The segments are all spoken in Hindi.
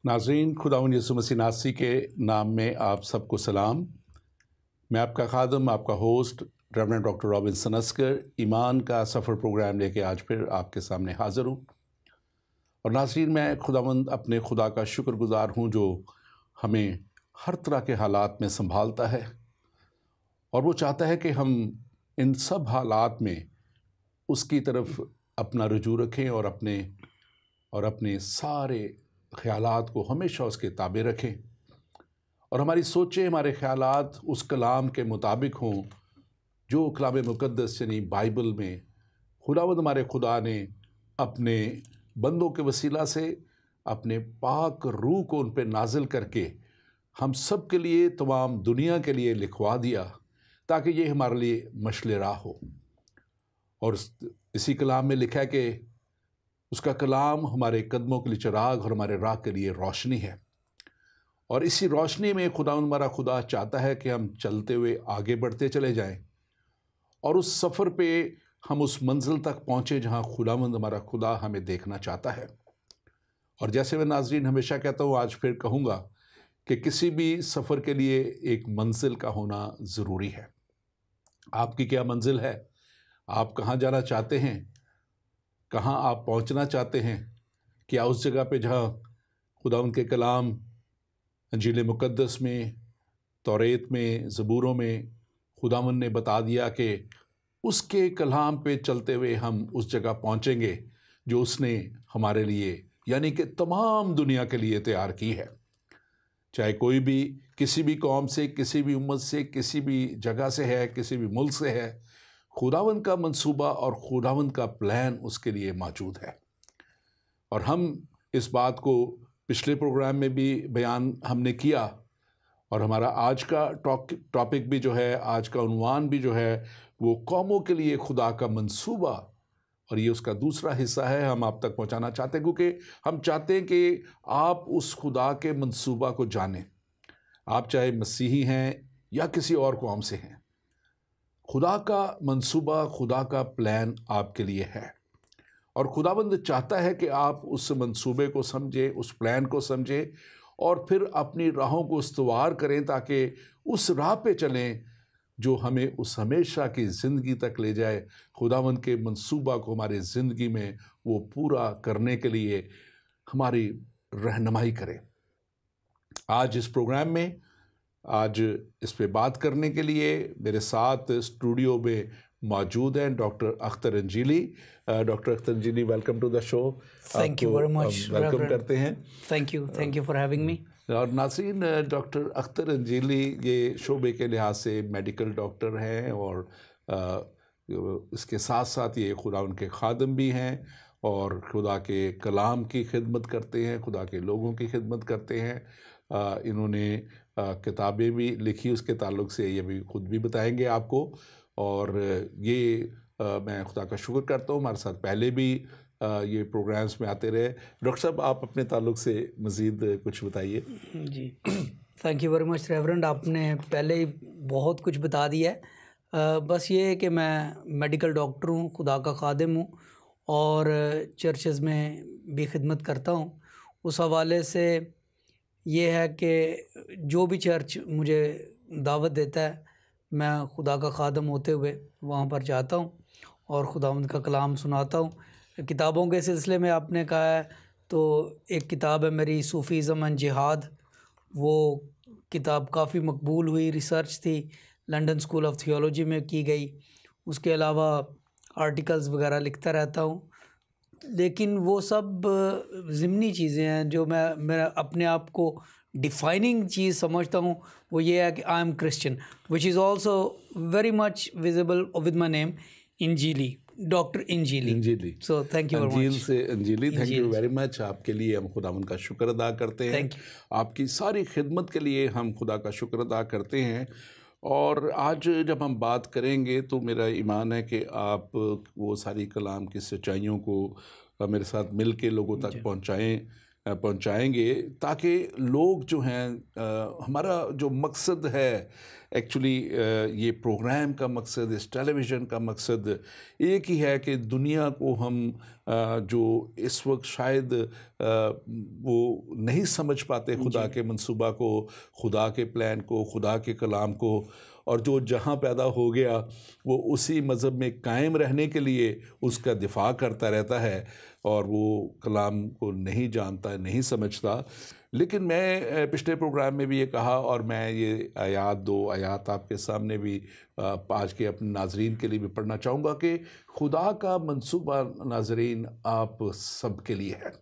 नाज़रीन, खुदावंद यीशु मसीह नासरी के नाम में आप सबको सलाम। मैं आपका खादम, आपका host reverend doctor Robinson Askar ईमान का सफ़र प्रोग्राम लेके आज फिर आपके सामने हाज़िर हूँ। और नाज़रीन, मैं खुदावंद अपने खुदा का शुक्रगुज़ार हूँ जो हमें हर तरह के हालात में संभालता है और वो चाहता है कि हम इन सब हालात में उसकी तरफ अपना रुजू रखें और अपने सारे ख़यालात को हमेशा उसके ताबे रखें और हमारी सोचें, हमारे ख़यालात उस कलाम के मुताबिक हों जो कलाम मुक़द्दस यानी बाइबल में खुदावंद हमारे खुदा ने अपने बंदों के वसीला से अपने पाक रूह को उन पर नाजिल करके हम सब के लिए, तमाम दुनिया के लिए लिखवा दिया ताकि ये हमारे लिए मशल राह हो। और इसी कलाम में लिखा है कि उसका कलाम हमारे कदमों के लिए चिराग और हमारे राह के लिए रोशनी है। और इसी रोशनी में खुदावंद हमारा खुदा चाहता है कि हम चलते हुए आगे बढ़ते चले जाएं और उस सफ़र पे हम उस मंजिल तक पहुँचे जहाँ खुदावंद हमारा खुदा हमें देखना चाहता है। और जैसे मैं नाज़रीन हमेशा कहता हूँ, आज फिर कहूँगा कि किसी भी सफ़र के लिए एक मंजिल का होना ज़रूरी है। आपकी क्या मंजिल है? आप कहाँ जाना चाहते हैं? कहाँ आप पहुँचना चाहते हैं? क्या उस जगह पे जहाँ खुदावंद के कलाम इंजील मुक़द्दस में, तौरेत में, ज़बूरों में खुदावंद ने बता दिया कि उसके कलाम पे चलते हुए हम उस जगह पहुँचेंगे जो उसने हमारे लिए यानी कि तमाम दुनिया के लिए तैयार की है। चाहे कोई भी किसी भी कौम से, किसी भी उम्मत से, किसी भी जगह से है, किसी भी मुल्क से है, खुदावंद का मंसूबा और खुदावंद का प्लान उसके लिए मौजूद है। और हम इस बात को पिछले प्रोग्राम में भी बयान हमने किया और हमारा आज का टॉपिक भी जो है, आज का उन्वान भी जो है, वो कौमों के लिए खुदा का मंसूबा, और ये उसका दूसरा हिस्सा है। हम आप तक पहुंचाना चाहते हैं क्योंकि हम चाहते हैं कि आप उस खुदा के मंसूबा को जानें। आप चाहे मसीही हैं या किसी और कौम से हैं, खुदा का मंसूबा, खुदा का प्लान आपके लिए है और खुदावंद चाहता है कि आप उस मंसूबे को समझें, उस प्लान को समझें और फिर अपनी राहों को इस्तवार करें ताकि उस राह पे चलें जो हमें उस हमेशा की ज़िंदगी तक ले जाए। खुदावंद के मंसूबा को हमारी ज़िंदगी में वो पूरा करने के लिए हमारी रहनुमाई करे। आज इस प्रोग्राम में, आज इस पे बात करने के लिए मेरे साथ स्टूडियो में मौजूद हैं doctor Akhtar Anjili. Doctor Akhtar Anjili, welcome to the show. Thank you very much. Welcome करते हैं। Thank you for having me. और नाज़रीन, डॉक्टर अख्तर अंजीली ये शोबे के लिहाज से मेडिकल डॉक्टर हैं और इसके साथ साथ ये खुदा उनके खादम भी हैं और खुदा के कलाम की खिदमत करते हैं, खुदा के लोगों की खिदमत करते हैं। इन्होंने किताबें भी लिखी, उसके ताल्लुक़ से ये भी ख़ुद भी बताएंगे आपको। और ये मैं खुदा का शुक्र करता हूँ, हमारे साथ पहले भी ये प्रोग्राम्स में आते रहे। डॉक्टर साहब, आप अपने ताल्लुक़ से मज़ीद कुछ बताइए। जी, thank you very much reverend, आपने पहले ही बहुत कुछ बता दिया है। बस ये है कि मैं मेडिकल डॉक्टर हूँ, खुदा का खादिम हूँ और चर्चेज़ में भी खिदमत करता हूँ। उस हवाले से ये है कि जो भी चर्च मुझे दावत देता है, मैं खुदा का खादम होते हुए वहाँ पर जाता हूँ और खुदावंद का कलाम सुनाता हूँ। किताबों के सिलसिले में आपने कहा है तो एक किताब है मेरी, सूफ़ीज़म एंड जिहाद। वो किताब काफ़ी मकबूल हुई, रिसर्च थी, लंदन स्कूल ऑफ थियोलॉजी में की गई। उसके अलावा आर्टिकल्स वगैरह लिखता रहता हूँ, लेकिन वो सब ज़िमनी चीज़ें हैं। जो मैं अपने आप को डिफ़ाइनिंग चीज़ समझता हूँ वो ये है कि I am Christian, which is also very much visible with my name Injili, doctor Injili. So thank you very much. से Anjili, thank you very much. आपके लिए हम खुदावंद का शुक्र अदा करते हैं। आपकी सारी खिदमत के लिए हम खुदा का शुक्र अदा करते हैं। और आज जब हम बात करेंगे तो मेरा ईमान है कि आप वो सारी कलाम की सच्चाइयों को मेरे साथ मिल के लोगों तक पहुँचाएँगे ताकि लोग जो हैं, हमारा जो मकसद है एक्चुअली ये प्रोग्राम का मकसद, इस टेलीविज़न का मकसद एक ही है कि दुनिया को हम जो इस वक्त शायद वो नहीं समझ पाते खुदा के मंसूबा को, खुदा के प्लान को, खुदा के कलाम को, और जो जहाँ पैदा हो गया वो उसी मज़हब में कायम रहने के लिए उसका दिफा करता रहता है और वो कलाम को नहीं जानता, नहीं समझता। लेकिन मैं पिछले प्रोग्राम में भी ये कहा, और मैं ये आयात, 2 आयात आपके सामने भी आज के अपने नाजरीन के लिए भी पढ़ना चाहूँगा कि खुदा का मंसूबा नाजरीन आप सब के लिए है।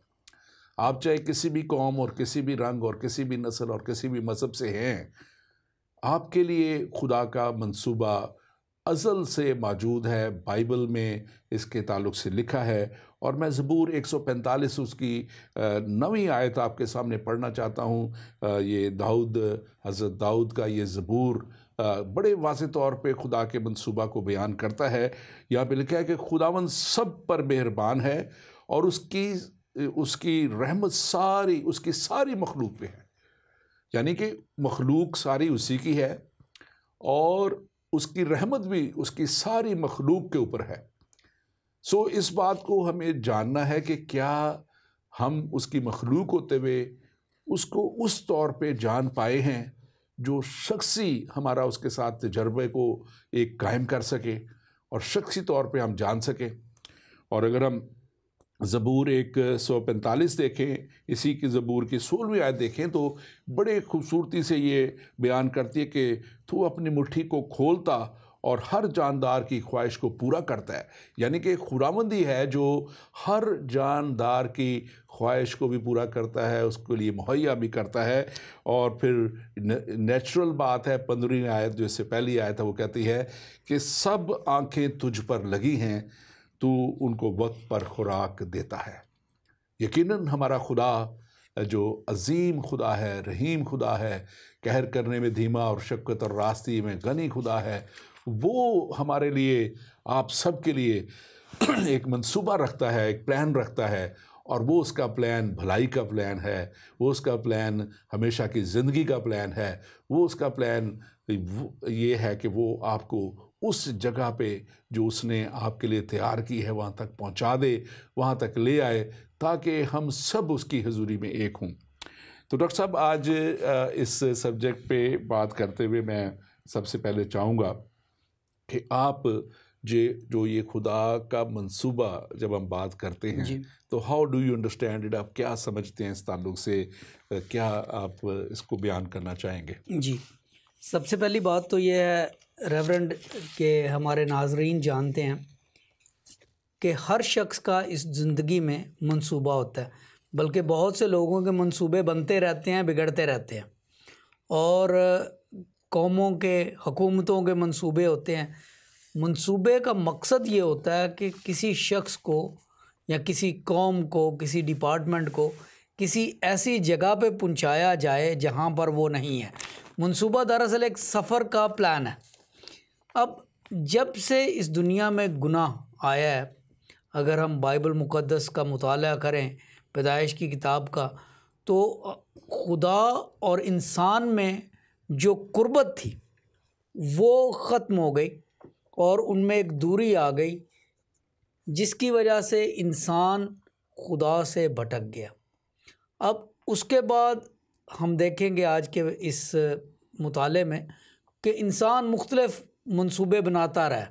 आप चाहे किसी भी कौम और किसी भी रंग और किसी भी नस्ल और किसी भी मज़हब से हैं, आपके लिए खुदा का मंसूबा अज़ल से मौजूद है। बाइबल में इसके ताल्लुक़ से लिखा है, और मैं ज़बूर 145 उसकी 9वीं आयत आपके सामने पढ़ना चाहता हूँ। ये हज़रत दाऊद का ये ज़बूर बड़े वाज़ेह तौर पे खुदा के मंसूबा को बयान करता है। यहाँ पे लिखा है कि खुदावंद सब पर मेहरबान है और उसकी रहमत उसकी सारी मखलूक पे है। यानी कि मखलूक सारी उसी की है और उसकी रहमत भी उसकी सारी मखलूक के ऊपर है। सो इस बात को हमें जानना है कि क्या हम उसकी मखलूक होते हुए उसको उस तौर पे जान पाए हैं जो शख्सी हमारा उसके साथ तजर्बे को एक कायम कर सके और शख्सी तौर पे हम जान सकें। और अगर हम ज़बूर 145 देखें, इसी की ज़बूर की 16वीं आयत देखें, तो बड़े खूबसूरती से ये बयान करती है कि तू अपनी मुट्ठी को खोलता और हर जानदार की ख्वाहिश को पूरा करता है। यानी कि खुदावंदी है जो हर जानदार की ख्वाहिश को भी पूरा करता है, उसके लिए मुहैया भी करता है। और फिर नेचुरल बात है, 15वीं आयत जो इससे पहली आयत है, वो कहती है कि सब आंखें तुझ पर लगी हैं, तू उनको वक्त पर खुराक देता है। यकीनन हमारा खुदा जो अजीम खुदा है, रहीम खुदा है, कहर करने में धीमा और शफ़क़त और रास्ती में गनी खुदा है, वो हमारे लिए, आप सब के लिए एक मंसूबा रखता है, एक प्लान रखता है। और वो उसका प्लान भलाई का प्लान है, वो उसका प्लान हमेशा की ज़िंदगी का प्लान है। वो उसका प्लान ये है कि वो आपको उस जगह पे जो उसने आपके लिए तैयार की है वहाँ तक पहुँचा दे, वहाँ तक ले आए, ताकि हम सब उसकी हजूरी में एक हों। तो डॉक्टर साहब, आज इस सब्जेक्ट पे बात करते हुए मैं सबसे पहले चाहूँगा कि आप जो ये खुदा का मंसूबा जब हम बात करते हैं तो how do you understand it, आप क्या समझते हैं इस ताल्लुक़ से, क्या आप इसको बयान करना चाहेंगे? जी, सबसे पहली बात तो ये है रेवरेंड के हमारे नाजरीन जानते हैं कि हर शख्स का इस ज़िंदगी में मंसूबा होता है, बल्कि बहुत से लोगों के मंसूबे बनते रहते हैं, बिगड़ते रहते हैं। और कौमों के, हुकूमतों के मंसूबे होते हैं। मंसूबे का मकसद ये होता है कि किसी शख्स को या किसी कौम को, किसी डिपार्टमेंट को किसी ऐसी जगह पे पहुंचाया जाए जहां पर वो नहीं है। मंसूबा दरअसल एक सफ़र का प्लान है। अब जब से इस दुनिया में गुनाह आया है, अगर हम बाइबल मुक़द्दस का मुताला करें, पैदाइश की किताब का, तो खुदा और इंसान में जो कुर्बत थी वो ख़त्म हो गई और उनमें एक दूरी आ गई, जिसकी वजह से इंसान खुदा से भटक गया। अब उसके बाद हम देखेंगे आज के इस मुताले में कि इंसान मुख्तलिफ़ मंसूबे बनाता रहा।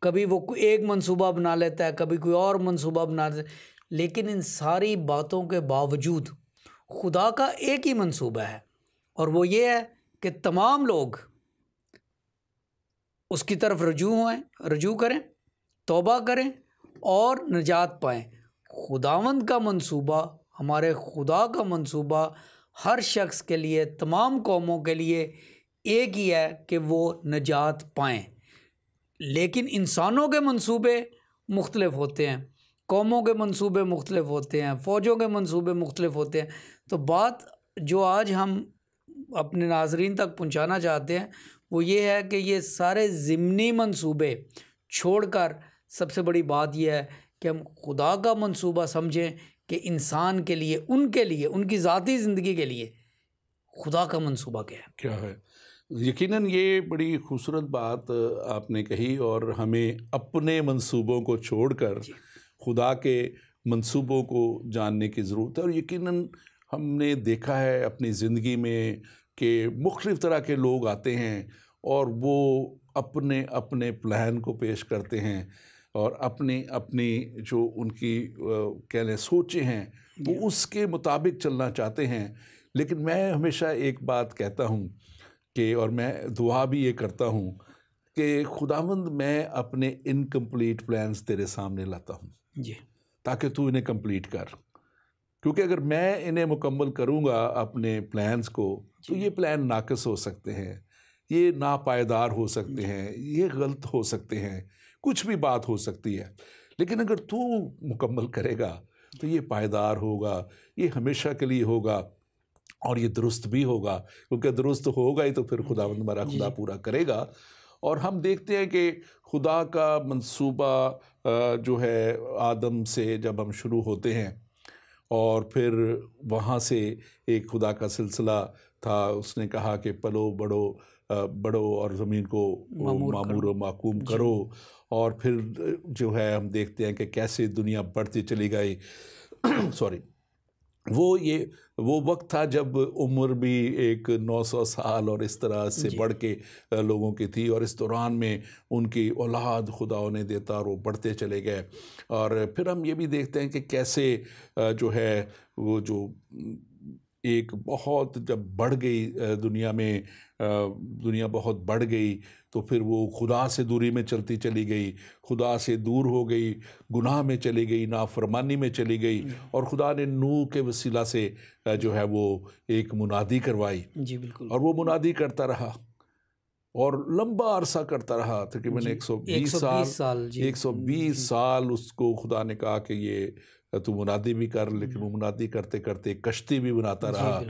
कभी वो एक मंसूबा बना लेता है, कभी कोई और मंसूबा बना लेता है, लेकिन इन सारी बातों के बावजूद खुदा का एक ही मंसूबा है, और वो ये है कि तमाम लोग उसकी तरफ रजू करें, तौबा करें और निजात पाएँ। खुदावंद का मंसूबा, हमारे खुदा का मंसूबा हर शख्स के लिए, तमाम कौमों के लिए एक ही है कि वो निजात पाएँ। लेकिन इंसानों के मंसूबे मुख्तलिफ़ होते हैं, कौमों के मंसूबे मुख्तलिफ़ होते हैं, फ़ौजों के मंसूबे मुख्तलिफ़ होते हैं। तो बात जो आज हम अपने नाज़रीन तक पहुंचाना चाहते हैं वो ये है कि ये सारे ज़िमनी मंसूबे छोड़कर सबसे बड़ी बात यह है कि हम खुदा का मंसूबा समझें कि इंसान के लिए, उनके लिए, उनकी ज़ाती ज़िंदगी के लिए खुदा का मंसूबा क्या है। यकीनन ये बड़ी खूबसूरत बात आपने कही, और हमें अपने मंसूबों को छोड़कर खुदा के मंसूबों को जानने की ज़रूरत है। और यकीनन हमने देखा है अपनी ज़िंदगी में कि मुख्तलिफ़ तरह के लोग आते हैं और वो अपने अपने प्लान को पेश करते हैं और अपनी अपनी जो उनकी कह लें सोचें हैं वो उसके मुताबिक चलना चाहते हैं। लेकिन मैं हमेशा एक बात कहता हूँ कि, और मैं दुआ भी ये करता हूँ कि खुदावंद मैं अपने इनकम्प्लीट प्लान्स तेरे सामने लाता हूँ जी, ताकि तू इन्हें कंप्लीट कर, क्योंकि अगर मैं इन्हें मुकम्मल करूँगा अपने प्लान्स को तो ये प्लान नाक़िस हो सकते हैं, ये नापायदार हो सकते हैं, ये गलत हो सकते हैं, कुछ भी बात हो सकती है। लेकिन अगर तू मुकम्मल करेगा तो ये पायदार होगा, ये हमेशा के लिए होगा और ये दुरुस्त भी होगा, क्योंकि दुरुस्त होगा ही तो फिर खुदावंद हमारा खुदा पूरा करेगा। और हम देखते हैं कि खुदा का मंसूबा जो है आदम से जब हम शुरू होते हैं और फिर वहाँ से एक खुदा का सिलसिला था, उसने कहा कि पलो बढ़ो और ज़मीन को मामूर व माकूम करो। और फिर जो है हम देखते हैं कि कैसे दुनिया बढ़ती चली गई सॉरी, वो वक्त था जब उम्र भी एक 900 साल और इस तरह से बढ़ के लोगों की थी, और इस दौरान में उनकी औलाद खुदा ने देता और वो बढ़ते चले गए। और फिर हम ये भी देखते हैं कि कैसे जो है वो जो एक बहुत जब बढ़ गई दुनिया में, दुनिया बहुत बढ़ गई तो फिर वो खुदा से दूरी में चलती चली गई, खुदा से दूर हो गई, गुनाह में चली गई, नाफरमानी में चली गई। और खुदा ने नूह के वसीला से जो है वो एक मुनादी करवाई। जी बिल्कुल। और वो मुनादी करता रहा और लंबा अरसा करता रहा, तकरीबन 120 साल उसको खुदा ने कहा कि ये तू मुनादी भी कर। लेकिन वो मुनादी करते करते कश्ती भी बनाता रहा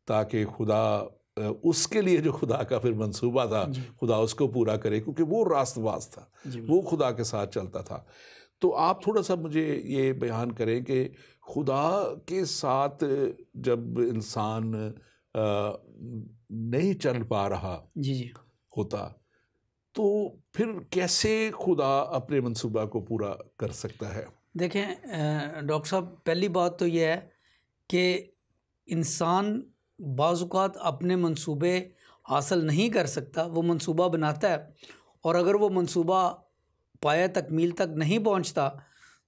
ताकि खुदा उसके लिए जो खुदा का फिर मंसूबा था खुदा उसको पूरा करे, क्योंकि वो रास्तबाज था, वो खुदा के साथ चलता था। तो आप थोड़ा सा मुझे ये बयान करें कि खुदा के साथ जब इंसान नहीं चल पा रहा होता तो फिर कैसे खुदा अपने मंसूबा को पूरा कर सकता है? देखें डॉक्टर साहब, पहली बात तो यह है कि इंसान बाज़-औक़ात अपने मंसूबे हासिल नहीं कर सकता। वो मंसूबा बनाता है और अगर वो मंसूबा पाया तकमील तक नहीं पहुंचता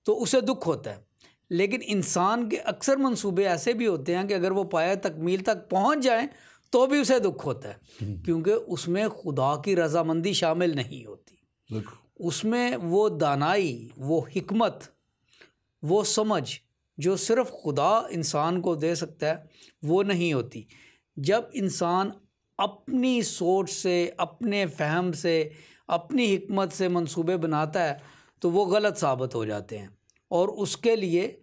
तो उसे दुख होता है। लेकिन इंसान के अक्सर मंसूबे ऐसे भी होते हैं कि अगर वो पाया तकमील तक पहुंच जाएं तो भी उसे दुख होता है, क्योंकि उसमें खुदा की रज़ामंदी शामिल नहीं होती। उसमें वो दानाई, वो हिकमत, वो समझ जो सिर्फ़ खुदा इंसान को दे सकता है वो नहीं होती। जब इंसान अपनी सोच से, अपने फ़हम से, अपनी हिकमत से मंसूबे बनाता है तो वो गलत साबित हो जाते हैं, और उसके लिए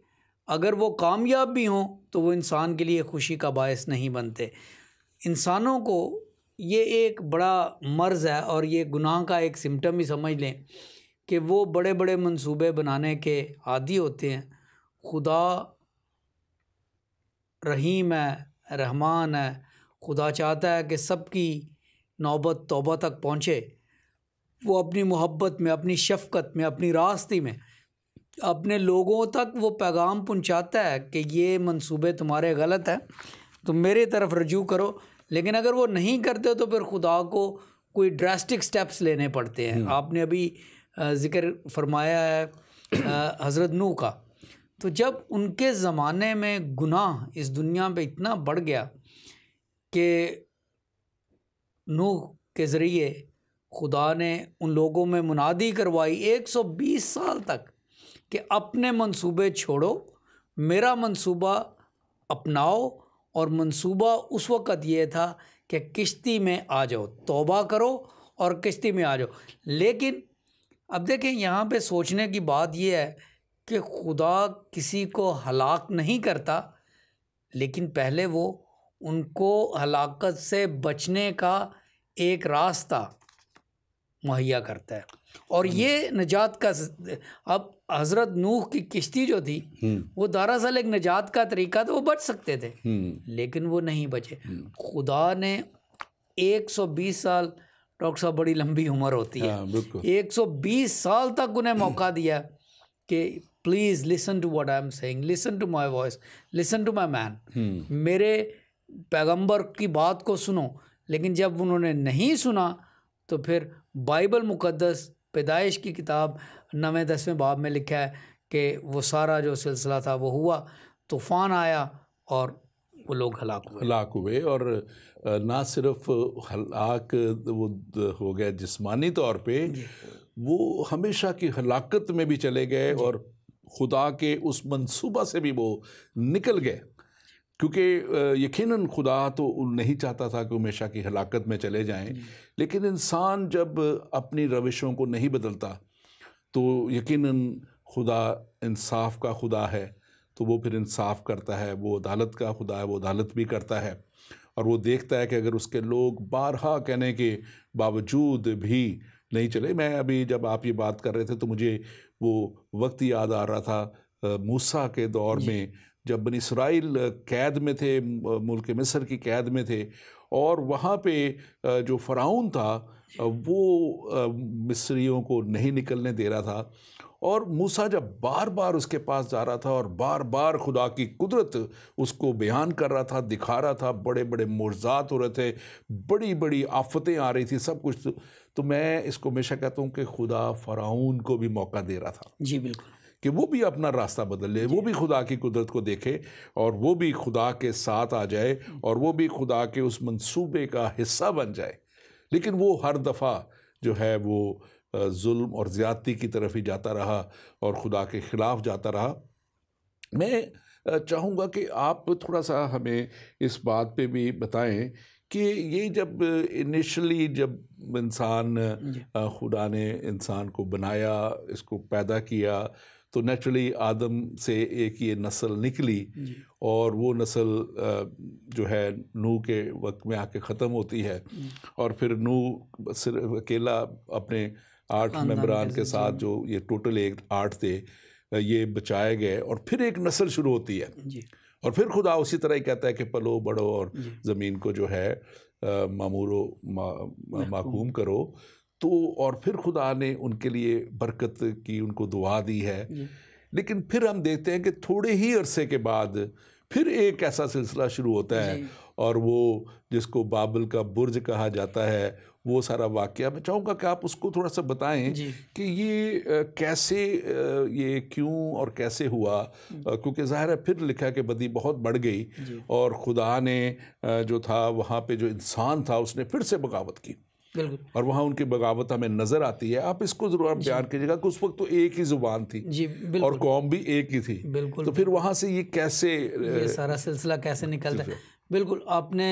अगर वो कामयाब भी हों तो वो इंसान के लिए खुशी का बायस नहीं बनते। इंसानों को ये एक बड़ा मर्ज़ है और ये गुनाह का एक सिम्टम ही समझ लें कि वो बड़े बड़े मंसूबे बनाने के आदी होते हैं। खुदा रहीम है, रहमान है, खुदा चाहता है कि सबकी नौबत तौबा तक पहुँचे। वो अपनी मोहब्बत में, अपनी शफ़क़त में, अपनी रास्ते में अपने लोगों तक वो पैगाम पहुँचाता है कि ये मंसूबे तुम्हारे गलत हैं, तुम मेरे तरफ रजू करो। लेकिन अगर वो नहीं करते तो फिर खुदा को कोई ड्रास्टिक स्टेप्स लेने पड़ते हैं। आपने अभी ज़िक्र फरमाया है हज़रत नूह का, तो जब उनके ज़माने में गुनाह इस दुनिया पे इतना बढ़ गया कि नूह के ज़रिए खुदा ने उन लोगों में मुनादी करवाई 120 साल तक कि अपने मंसूबे छोड़ो, मेरा मंसूबा अपनाओ। और मंसूबा उस वक़्त ये था कि किश्ती में आ जाओ, तौबा करो और किश्ती में आ जाओ। लेकिन अब देखें, यहाँ पे सोचने की बात ये है कि खुदा किसी को हलाक नहीं करता, लेकिन पहले वो उनको हलाकत से बचने का एक रास्ता मुहैया करता है। और ये नजात का, अब हज़रत नूह की किश्ती जो थी वो दरअसल एक नजात का तरीका था, वो बच सकते थे लेकिन वो नहीं बचे। खुदा ने 120 साल डॉक्टर साहब बड़ी लंबी उम्र होती है। 120 साल तक उन्हें मौका दिया कि please listen to what I am saying, listen to my voice, listen to my man, मेरे पैगंबर की बात को सुनो। लेकिन जब उन्होंने नहीं सुना तो फिर बाइबल मुकद्दस पैदाइश की किताब 9-10वें बाब में लिखा है कि वो सारा जो सिलसिला था वो हुआ, तूफ़ान आया और वो लोग हलाक हुए। और ना सिर्फ हलाक वो हो गए जिस्मानी तौर पे, वो हमेशा की हलाकत में भी चले गए और खुदा के उस मंसूबा से भी वो निकल गए, क्योंकि यकीनन खुदा तो नहीं चाहता था कि हमेशा की हलाकत में चले जाएं। लेकिन इंसान जब अपनी रविशों को नहीं बदलता तो यकीनन खुदा इंसाफ का खुदा है, तो वो फिर इंसाफ करता है। वो अदालत का खुदा है, वो अदालत भी करता है। और वो देखता है कि अगर उसके लोग बारहा कहने के बावजूद भी नहीं चले। मैं अभी जब आप ये बात कर रहे थे तो मुझे वो वक्त याद आ रहा था मूसा के दौर में, जब बनी इसराइल कैद में थे, मुल्क मिस्र की कैद में थे, और वहाँ पे जो फ़िरौन था वो मिस्रियों को नहीं निकलने दे रहा था। और मूसा जब बार बार उसके पास जा रहा था और बार बार खुदा की कुदरत उसको बयान कर रहा था, दिखा रहा था, बड़े बड़े मुर्जात हो रहे थे, बड़ी बड़ी आफतें आ रही थी, सब कुछ। तो मैं इसको हमेशा कहता हूँ कि खुदा फ़िरौन को भी मौका दे रहा था। जी बिल्कुल, कि वो भी अपना रास्ता बदल ले, वो भी खुदा की कुदरत को देखे और वो भी खुदा के साथ आ जाए और वो भी खुदा के उस मंसूबे का हिस्सा बन जाए। लेकिन वो हर दफ़ा जो है वो जुल्म और ज़्यादती की तरफ ही जाता रहा और खुदा के ख़िलाफ़ जाता रहा। मैं चाहूँगा कि आप थोड़ा सा हमें इस बात पे भी बताएं कि ये जब इनिशियली जब इंसान खुदा ने इंसान को बनाया, इसको पैदा किया, तो नेचुरली आदम से एक ये नस्ल निकली और वो नस्ल जो है नूह के वक्त में आके ख़त्म होती है। और फिर नूह सिर्फ अकेला अपने 8 मेंबरान के साथ, जो ये टोटल 8 थे, ये बचाए गए और फिर एक नस्ल शुरू होती है। और फिर खुदा उसी तरह ही कहता है कि पलो बढ़ो और ज़मीन को जो है मामूरो माकूम करो। तो और फिर खुदा ने उनके लिए बरकत की, उनको दुआ दी है। लेकिन फिर हम देखते हैं कि थोड़े ही अरसे के बाद फिर एक ऐसा सिलसिला शुरू होता है और वो जिसको बाबल का बुर्ज कहा जाता है, वो सारा वाक़या। मैं चाहूँगा कि आप उसको थोड़ा सा बताएं कि ये कैसे, ये क्यों और कैसे हुआ, क्योंकि ज़ाहिर है फिर लिखा है कि बदी बहुत बढ़ गई और खुदा ने जो था वहाँ पे जो इंसान था उसने फिर से बगावत की और वहाँ उनकी बगावत हमें नज़र आती है। आप इसको ज़रूर बयान कीजिएगा कि उस वक्त तो एक ही ज़ुबान थी और कौम भी एक ही थी। तो फिर वहाँ से ये कैसे, ये सारा सिलसिला कैसे निकलता है। बिल्कुल, आपने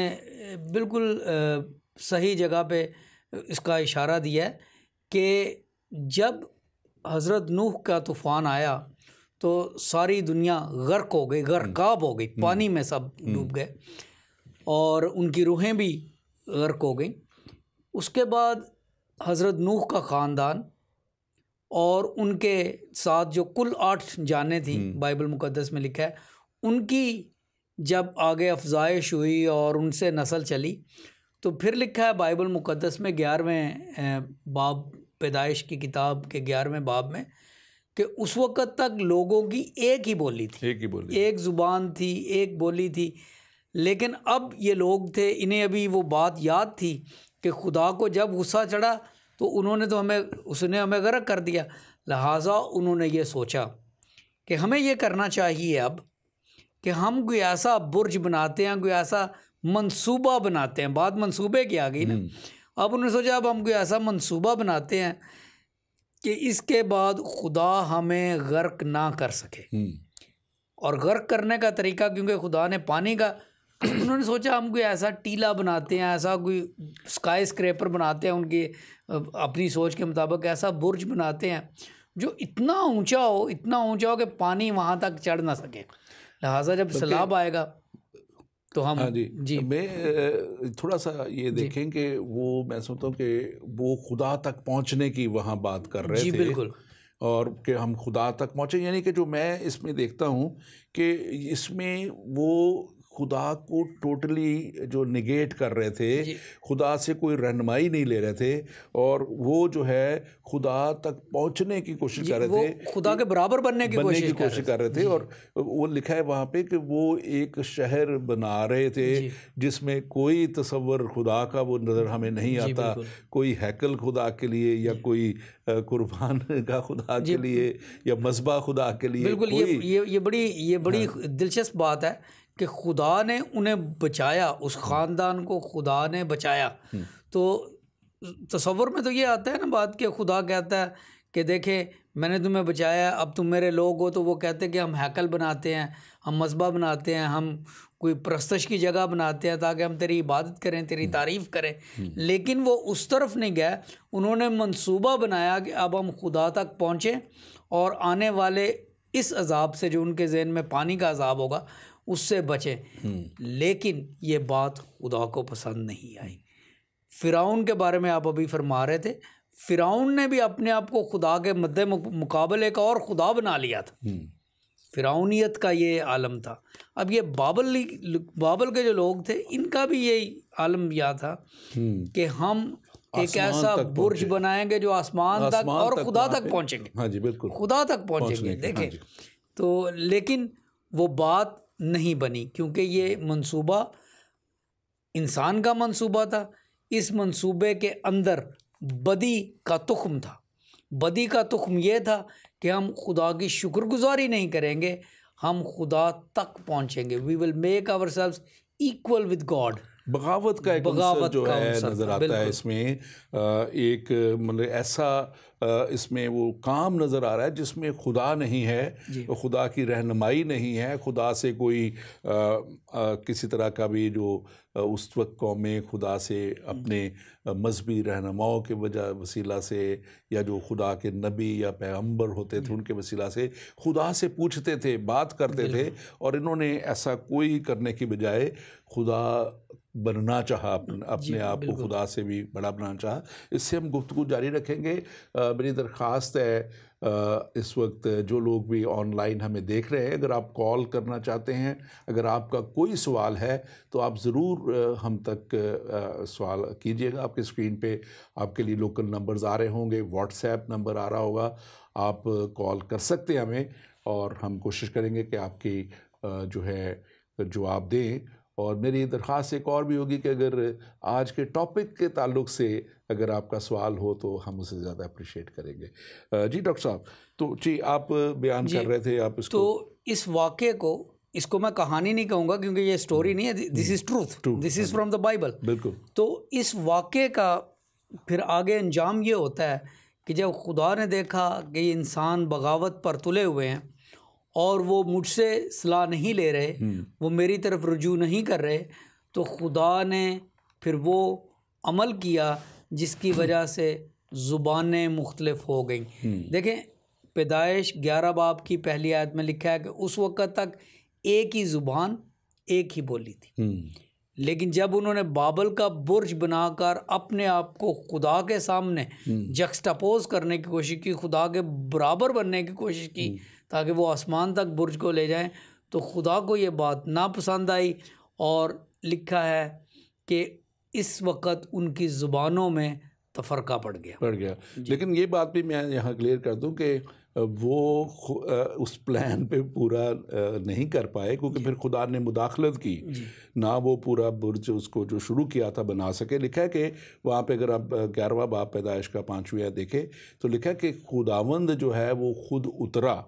बिल्कुल सही जगह पे इसका इशारा दिया है कि जब हज़रत नूह का तूफ़ान आया तो सारी दुनिया गर्क हो गई, गर्काब हो गई, पानी में सब डूब गए और उनकी रूहें भी गर्क हो गई। उसके बाद हज़रत नूह का ख़ानदान और उनके साथ जो कुल 8 जानें थी, बाइबल मुकद्दस में लिखा है, उनकी जब आगे अफजाइश हुई और उनसे नस्ल चली, तो फिर लिखा है बाइबल मुकद्दस में 11वें बाब, पैदाइश की किताब के 11वें बाब में, कि उस वक़्त तक लोगों की एक ही बोली थी, एक ज़ुबान थी, एक बोली थी। लेकिन अब ये लोग थे, इन्हें अभी वो बात याद थी कि खुदा को जब गुस्सा चढ़ा तो उन्होंने तो उसने हमें गर्क कर दिया। लिहाजा उन्होंने ये सोचा कि हमें ये करना चाहिए अब कि हम कोई ऐसा बुर्ज बनाते हैं, कोई ऐसा मंसूबा बनाते हैं। बात मंसूबे की आ गई ना। अब उन्होंने सोचा अब हम कोई ऐसा मंसूबा बनाते हैं कि इसके बाद खुदा हमें गर्क ना कर सके। और गर्क करने का तरीका, क्योंकि खुदा ने पानी का, उन्होंने सोचा हम कोई ऐसा टीला बनाते हैं, ऐसा कोई स्काई स्क्रैपर बनाते हैं, उनकी अपनी सोच के मुताबिक ऐसा बुर्ज बनाते हैं जो इतना ऊंचा हो कि पानी वहाँ तक चढ़ ना सके। लिहाजा जब सैलाब आएगा तो हम जी मैं थोड़ा सा ये देखें कि वो, मैं सोचता हूँ कि वो खुदा तक पहुँचने की वहाँ बात कर रहे थे। बिल्कुल। और कि हम खुदा तक पहुँचे, यानी कि जो मैं इसमें देखता हूँ कि इसमें वो खुदा को टोटली जो निगेट कर रहे थे, खुदा से कोई रहनुमाई नहीं ले रहे थे, और वो जो है खुदा तक पहुंचने की कोशिश कर रहे थे, खुदा के बराबर बनने की कोशिश कर रहे थे। और वो लिखा है वहाँ पे कि वो एक शहर बना रहे थे जिसमें कोई तसव्वुर खुदा का वो नज़र हमें नहीं आता, कोई हैकल खुदा के लिए या कोई कुर्बान का खुदा के लिए या मज़बा खुदा के लिए। बिल्कुल, ये बड़ी दिलचस्प बात है कि खुदा ने उन्हें बचाया, उस ख़ानदान को खुदा ने बचाया। तो तसव्वुर में तो ये आता है ना बात कि खुदा कहता है कि देखे मैंने तुम्हें बचाया, अब तुम मेरे लोग हो। तो वो कहते हैं कि हम हैकल बनाते हैं, हम मज़बा बनाते हैं, हम कोई प्रस्तश की जगह बनाते हैं ताकि हम तेरी इबादत करें, तेरी तारीफ़ करें। लेकिन वो उस तरफ नहीं गए, उन्होंने मंसूबा बनाया कि अब हम खुदा तक पहुँचें और आने वाले इस अजाब से जो उनके ज़हन में पानी का अजाब होगा उससे बचें। लेकिन ये बात खुदा को पसंद नहीं आई। फ़िरौन के बारे में आप अभी फरमा रहे थे, फ़िरौन ने भी अपने आप को खुदा के मद्दे मुकाबले का और खुदा बना लिया था। फ़िरौनियत का ये आलम था। अब ये बाबल के जो लोग थे, इनका भी यही आलम यह था कि हम एक ऐसा बुर्ज बनाएंगे जो आसमान तक और खुदा तक पहुँचेंगे। हाँ जी, बिल्कुल, खुदा तक पहुँचेंगे। देखें तो, लेकिन वो बात नहीं बनी क्योंकि ये मंसूबा इंसान का मंसूबा था। इस मंसूबे के अंदर बदी का तुख्म था। बदी का तुख्म ये था कि हम खुदा की शुक्रगुजारी नहीं करेंगे, हम खुदा तक पहुँचेंगे। We will make ourselves equal with God. बगावत का एक जो है नज़र आता है इसमें, एक मतलब ऐसा इसमें वो काम नज़र आ रहा है जिसमें खुदा नहीं है, खुदा की रहनुमाई नहीं है, खुदा से कोई किसी तरह का भी जो उस वक्त कौमें खुदा से अपने मजहबी रहनुमाओं के वसीला से या जो खुदा के नबी या पैगंबर होते थे उनके वसीला से खुदा से पूछते थे, बात करते थे, और इन्होंने ऐसा कोई करने की बजाय खुदा बनना चाहा, अपने आप को खुदा से भी बड़ा बनाना चाहा। इससे हम गुफ्तगू जारी रखेंगे। मेरी दरख्वास्त है इस वक्त जो लोग भी ऑनलाइन हमें देख रहे हैं, अगर आप कॉल करना चाहते हैं, अगर आपका कोई सवाल है तो आप ज़रूर हम तक सवाल कीजिएगा। आपके स्क्रीन पे आपके लिए लोकल नंबर्स आ रहे होंगे, व्हाट्सएप नंबर आ रहा होगा, आप कॉल कर सकते हैं हमें और हम कोशिश करेंगे कि आपकी जो है जवाब दें। और मेरी दरख्वास्त एक और भी होगी कि अगर आज के टॉपिक के ताल्लुक से अगर आपका सवाल हो तो हम उसे ज़्यादा अप्रिशिएट करेंगे। जी डॉक्टर साहब, तो जी आप बयान कर रहे थे, आप इसको। तो इस वाक़े को, इसको मैं कहानी नहीं कहूँगा क्योंकि ये स्टोरी नहीं है, this is truth, this is from the Bible. बिल्कुल। तो इस वाक़े का फिर आगे अंजाम ये होता है कि जब खुदा ने देखा कि ये इंसान बगावत पर तुले हुए हैं और वो मुझसे सलाह नहीं ले रहे, वो मेरी तरफ रुजू नहीं कर रहे, तो खुदा ने फिर वो अमल किया जिसकी वजह से ज़ुबानें मुख्तलिफ हो गई। देखें, पैदाइश 11 बाब की पहली आयत में लिखा है कि उस वक़्त तक एक ही ज़ुबान, एक ही बोली थी। लेकिन जब उन्होंने बाबल का बुर्ज बनाकर अपने आप को खुदा के सामने जक्सटापोज करने की कोशिश की, खुदा के बराबर बनने की कोशिश की ताकि वो आसमान तक बुर्ज को ले जाएं, तो खुदा को ये बात नापसंद आई और लिखा है कि इस वक्त उनकी ज़ुबानों में तफरका पड़ गया। लेकिन ये बात भी मैं यहाँ क्लियर कर दूँ कि वो उस प्लान पे पूरा नहीं कर पाए क्योंकि फिर खुदा ने मुदाखलत की, ना वो पूरा बुर्ज उसको जो शुरू किया था बना सके। लिखा है कि वहाँ पे अगर आप 11वां बाब पैदाइश का 5वीं आयत देखें तो लिखा है कि खुदावंद जो है वो खुद उतरा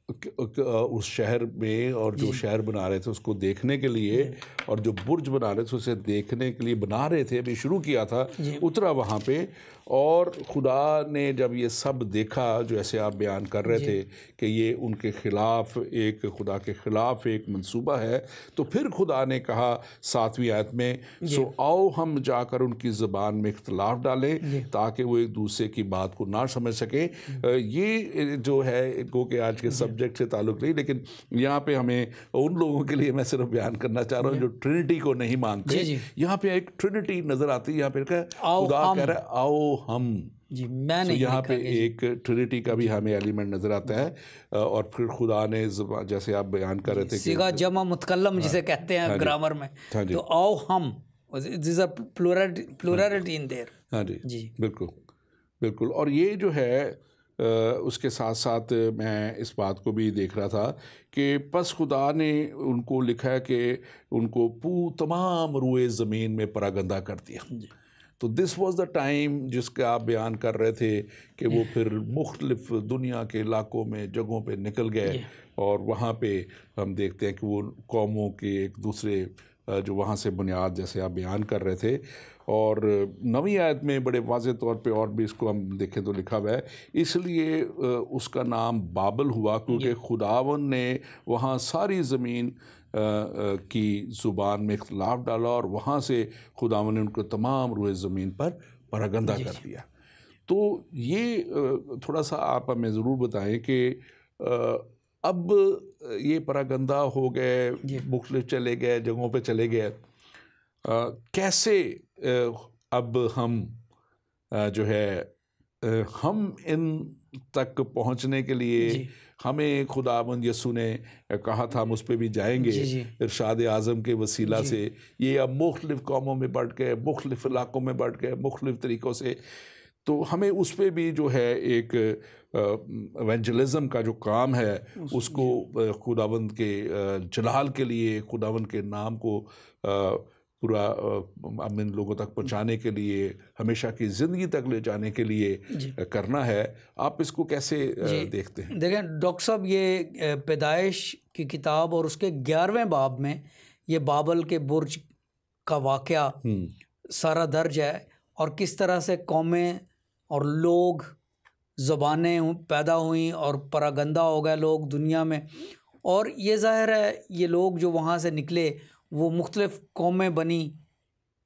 उस शहर में, और जो शहर बना रहे थे उसको देखने के लिए, और जो बुर्ज बना रहे थे उसे देखने के लिए बना रहे थे, अभी शुरू किया था, उतरा वहाँ पे। और खुदा ने जब ये सब देखा, जो ऐसे आप बयान कर रहे थे कि ये उनके ख़िलाफ़ एक, खुदा के ख़िलाफ़ एक मंसूबा है, तो फिर खुदा ने कहा 7वीं आयत में, सो आओ हम जाकर उनकी ज़बान में इख्तलाफ डालें ताकि वो एक दूसरे की बात को ना समझ सके। ये जो है गो के आज के सब्जेक्ट सब्जेक्ट से ताल्लुक़ नहीं, लेकिन यहाँ पे हमें उन लोगों के लिए मैं सिर्फ बयान करना चाह रहा हूँ जो ट्रिनिटी को नहीं मानते। यहाँ पे एक ट्रिनिटी नज़र आती है, यहाँ पे खुदा कह रहा है आओ हम जी, मैं नहीं यहाँ पे एक ट्रिनिटी का भी हमें एलिमेंट नज़र आता है। और फिर खुदा ने जैसे आप बयान कर रहे थे सिगा जमा मुतकल्लम जिसे कहते हैं ग्रामर में, तो आओ हम, this are plurality in there. हाँ जी, बिल्कुल बिल्कुल। और ये जो है उसके साथ साथ मैं इस बात को भी देख रहा था कि बस खुदा ने उनको लिखा है कि उनको तमाम रुए ज़मीन में परागंदा कर दिया। तो दिस वाज द टाइम जिसका आप बयान कर रहे थे कि वो फिर मुख्तलिफ दुनिया के इलाकों में जगहों पे निकल गए और वहाँ पे हम देखते हैं कि वो कौमों के एक दूसरे जो वहाँ से बुनियाद जैसे आप बयान कर रहे थे। और नवी आयत में बड़े वाज़े तौर पे और भी इसको हम देखें तो लिखा हुआ है, इसलिए उसका नाम बाबल हुआ क्योंकि खुदावन ने वहाँ सारी ज़मीन की ज़ुबान में इख्तलाफ डाला और वहाँ से खुदावन ने उनको तमाम रुए ज़मीन पर परागंदा कर दिया। तो ये थोड़ा सा आप हमें ज़रूर बताएं कि अब ये परागंदा हो गए, मुख्तलिफ चले गए, जगहों पे चले गए, कैसे अब हम जो है हम इन तक पहुंचने के लिए हमें खुदाबंद यसू ने कहा था हम उस पर भी जाएंगे इरशाद आज़म के वसीला से। ये अब मुख्तलिफ कौमों में बढ़ गए, मुख्तलिफ इलाकों में बढ़ गए, मुख्तलिफ तरीक़ों से, तो हमें उस पर भी जो है एक एवेंजलिज्म का जो काम है उसको खुदावंद के जलाल के लिए, खुदावंद के नाम को पूरा हम इन लोगों तक पहुंचाने के लिए, हमेशा की ज़िंदगी तक ले जाने के लिए करना है। आप इसको कैसे देखते हैं? देखें डॉक्टर साहब, ये पैदाइश की किताब और उसके 11वें बाब में ये बाबल के बुर्ज का वाक़या सारा दर्ज है और किस तरह से कौमें और लोग, ज़बानें पैदा हुई और परागंदा हो गए लोग दुनिया में। और ये ज़ाहिर है ये लोग जो वहाँ से निकले वो मुख्तलिफ़ कौमें बनी,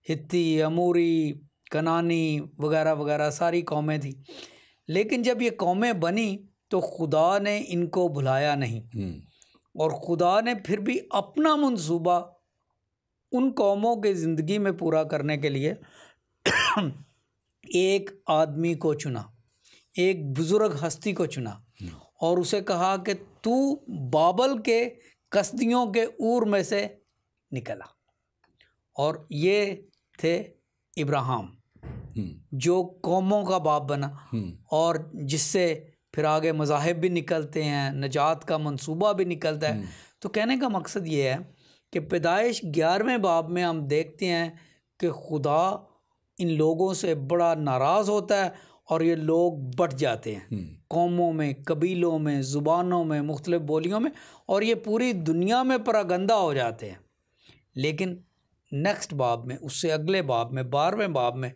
हित्ती, अमूरी, कनानी वगैरह वगैरह सारी कौमें थी। लेकिन जब ये कौमें बनी तो खुदा ने इनको भुलाया नहीं और खुदा ने फिर भी अपना मंसूबा उन कौमों की ज़िंदगी में पूरा करने के लिए एक आदमी को चुना, एक बुज़ुर्ग हस्ती को चुना और उसे कहा कि तू बाबल के कसदियों के ऊर में से निकला। और ये थे इब्राहिम जो कौमों का बाप बना और जिससे फिर आगे मज़ाहिब भी निकलते हैं, नजात का मंसूबा भी निकलता है। तो कहने का मकसद ये है कि पैदाइश 11वें बाब में हम देखते हैं कि खुदा इन लोगों से बड़ा नाराज़ होता है और ये लोग बट जाते हैं कौमों में, कबीलों में, ज़ुबानों में, मुख्तलिफ़ बोलियों में, और ये पूरी दुनिया में परागंदा हो जाते हैं। लेकिन नेक्स्ट बाब में, उससे अगले बाब में, 12वें बाब में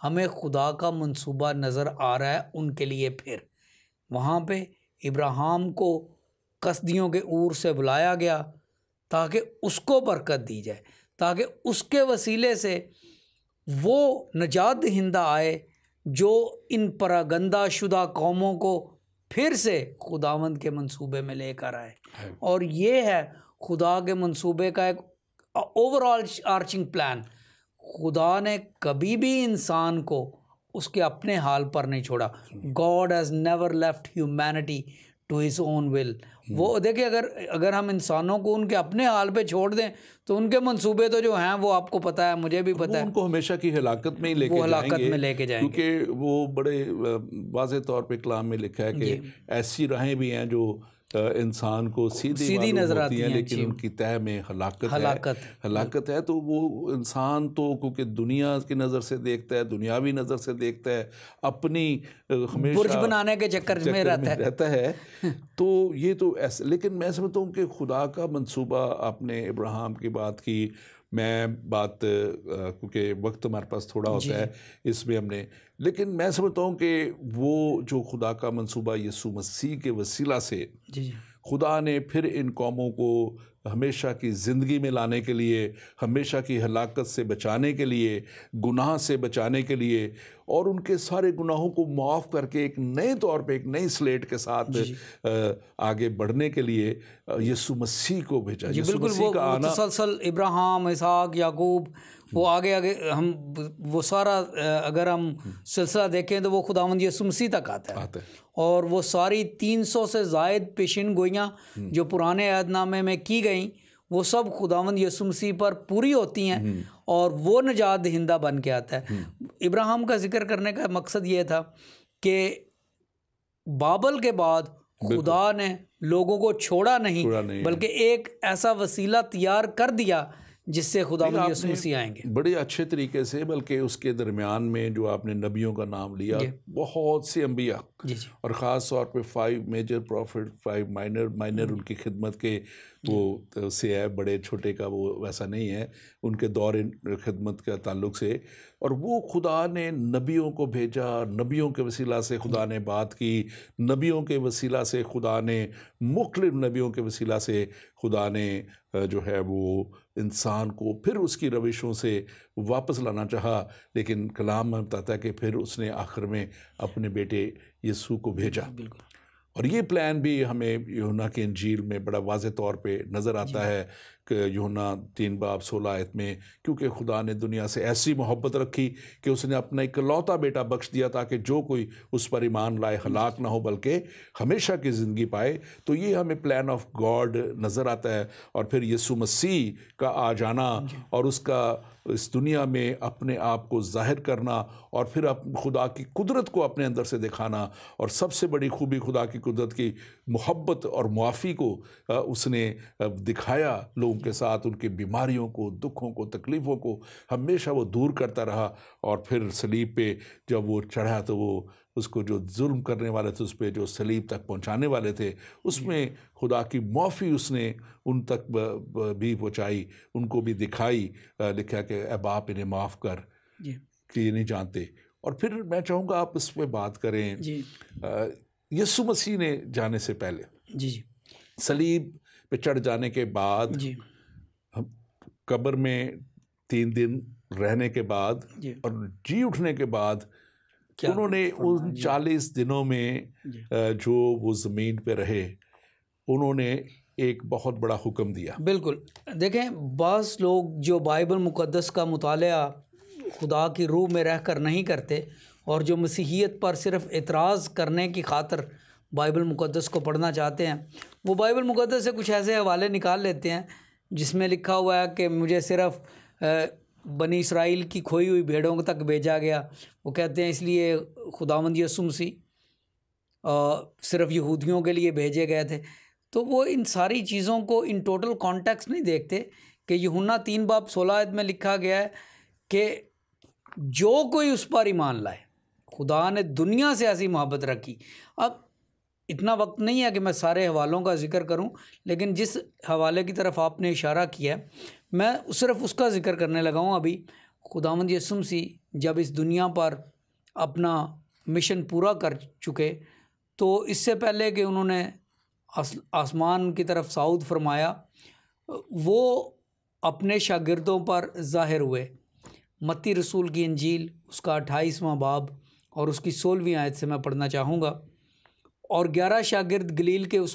हमें खुदा का मंसूबा नज़र आ रहा है उनके लिए। फिर वहाँ पे इब्राहिम को कसदियों के ऊर से बुलाया गया ताकि उसको बरकत दी जाए, ताकि उसके वसीले से वो नजात दहिंदा आए जो इन परागंदा शुदा कौमों को फिर से खुदावंद के मंसूबे में लेकर आए। और ये है खुदा के मंसूबे का एक ओवरऑल आर्चिंग प्लान। खुदा ने कभी भी इंसान को उसके अपने हाल पर नहीं छोड़ा। God has never left humanity to his own will. वो देखिए, अगर हम इंसानों को उनके अपने हाल पे छोड़ दें तो उनके मंसूबे तो जो हैं वो आपको पता है, मुझे भी पता है, उनको हमेशा की हलाकत में ही लेके जाएंगे क्योंकि वो बड़े वाज़े तौर पे कलाम में लिखा है कि ऐसी राहें भी हैं जो इंसान को सीधी नजर आती हैं लेकिन उनकी तह में हलाकत है। तो वो इंसान तो क्योंकि दुनिया की नज़र से देखता है, दुनियावी नज़र से देखता है, अपनी हमेशा बुर्ज बनाने के चक्कर में रहता है। तो ये तो ऐसे, लेकिन मैं समझता हूँ कि खुदा का मंसूबा, आपने इब्राहिम की बात की, मैं बात क्योंकि वक्त हमारे पास थोड़ा होता है इसमें हमने, लेकिन मैं समझता हूँ कि वो जो खुदा का मंसूबा यीशु मसीह के वसीला से खुदा ने फिर इन कौमों को हमेशा की ज़िंदगी में लाने के लिए, हमेशा की हलाकत से बचाने के लिए, गुनाह से बचाने के लिए और उनके सारे गुनाहों को माफ़ करके एक नए तौर पे, एक नई स्लेट के साथ आगे बढ़ने के लिए यीशु मसीह को भेजा। यीशु मसीह का आना, तसलसल इब्राहिम, इसहाक, याकूब, वो आगे आगे हम वो सारा अगर हम सिलसिला देखें तो वो खुदावंद यीशु मसीह तक आता है। और वो सारी 300 से ज़ायद पेशिन गोइयाँ जो पुराने अहदनामे में की गई वो सब खुदावंद यीशु मसीह पर पूरी होती हैं और वो निजात दहिंदा बन के आता है। इब्राहिम का जिक्र करने का मकसद ये था कि बाबल के बाद खुदा ने लोगों को छोड़ा नहीं बल्कि एक ऐसा वसीला तैयार कर दिया जिससे खुदावंद यीशु मसीह आएंगे। बड़े अच्छे तरीके से, बल्कि उसके दरमियान में जो आपने नबियों का नाम लिया, बहुत से अंबिया और ख़ास तौर पे 5 मेजर प्रॉफिट, 5 माइनर उनकी खिदमत के वो से है, बड़े छोटे का वो वैसा नहीं है, उनके दौर खिदमत के ताल्लुक़ से। और वो खुदा ने नबियों को भेजा, नबियों के वसीला से खुदा ने बात की, नबियों के वसीला से खुदा ने, मुख्तलिफ नबियों के वसीला से खुदा ने जो है वो इंसान को फिर उसकी रविशों से वापस लाना चाहा। लेकिन कलाम में बताता है कि फिर उसने आखिर में अपने बेटे यीशु को भेजा। और ये प्लान भी हमें यूहन्ना की इंजील में बड़ा वाज़े तौर पे नज़र आता है कि यूहन्ना 3:16 में, क्योंकि खुदा ने दुनिया से ऐसी मोहब्बत रखी कि उसने अपना इकलौता बेटा बख्श दिया ताकि जो कोई उस पर ईमान लाए हलाक ना हो बल्कि हमेशा की ज़िंदगी पाए। तो ये हमें प्लान ऑफ गॉड नज़र आता है। और फिर यीशु मसीह का आ जाना और उसका इस दुनिया में अपने आप को जाहिर करना और फिर खुदा की कुदरत को अपने अंदर से दिखाना। और सबसे बड़ी खूबी खुदा की कुदरत की मोहब्बत और मुआफ़ी को उसने दिखाया लोगों के साथ, उनकी बीमारियों को, दुखों को, तकलीफ़ों को हमेशा वो दूर करता रहा। और फिर सलीब पे जब वो चढ़ा तो वो उसको जो जुल्म करने वाले थे, उस पर जो सलीब तक पहुंचाने वाले थे, उसमें खुदा की माफ़ी उसने उन तक भी पहुंचाई, उनको भी दिखाई। लिखा कि ए बाप इन्हें माफ़ कर कि ये नहीं जानते। और फिर मैं चाहूँगा आप इस पर बात करें। यीशु मसीह ने जाने से पहले, सलीब पे चढ़ जाने के बाद, कब्र में 3 दिन रहने के बाद और जी उठने के बाद उन्होंने उन 40 दिनों में जो वो ज़मीन पे रहे, उन्होंने एक बहुत बड़ा हुक्म दिया। बिल्कुल। देखें, बाज़ लोग जो बाइबल मुक़द्दस का मुतालिया खुदा की रूह में रह कर नहीं करते और जो मसीहियत पर सिर्फ़ एतराज़ करने की खातिर बाइबल मुक़द्दस को पढ़ना चाहते हैं, वो बाइबल मुक़द्दस से कुछ ऐसे हवाले निकाल लेते हैं जिसमें लिखा हुआ है कि मुझे सिर्फ़ बनी इसराइल की खोई हुई भेड़ों तक भेजा गया। वो कहते हैं इसलिए खुदावंद यीशु मसीह सिर्फ़ यहूदियों के लिए भेजे गए थे। तो वो इन सारी चीज़ों को इन टोटल कॉन्टेक्स्ट नहीं देखते कि यूहन्ना 3:16 में लिखा गया है कि जो कोई उस पर ईमान लाए, खुदा ने दुनिया से ऐसी मोहब्बत रखी। अब इतना वक्त नहीं है कि मैं सारे हवालों का जिक्र करूं, लेकिन जिस हवाले की तरफ आपने इशारा किया है मैं सिर्फ उसका जिक्र करने लगा हूं। अभी खुदावंद यीशु मसीह जब इस दुनिया पर अपना मिशन पूरा कर चुके, तो इससे पहले कि उन्होंने आसमान की तरफ साउद फरमाया, वो अपने शागिर्दों पर ज़ाहिर हुए। मत्ती रसूल की इंजील उसका 28वां बाब और उसकी 16वीं आयत से मैं पढ़ना चाहूँगा। और 11 शागिर्द गलील के उस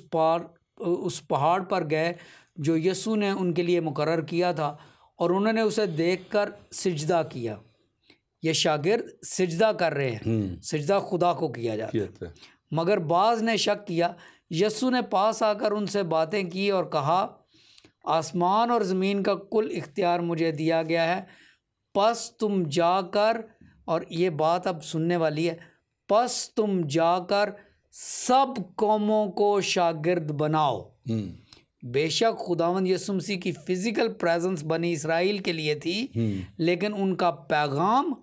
पहाड़ पर गए जो यीशु ने उनके लिए मुकर्रर किया था, और उन्होंने उसे देखकर सिजदा किया। ये शागिर्द सिजदा कर रहे हैं, सिजदा खुदा को किया जाता है। मगर बाज़ ने शक किया। यीशु ने पास आकर उनसे बातें की और कहा, आसमान और ज़मीन का कुल इख्तियार मुझे दिया गया है, पस तुम जाकर, और ये बात अब सुनने वाली है, पस तुम जाकर सब कौमों को शागिर्द बनाओ। बेशक खुदावंद यीशु मसीह की फ़िज़िकल प्रेजेंस बनी इसराइल के लिए थी, लेकिन उनका पैगाम,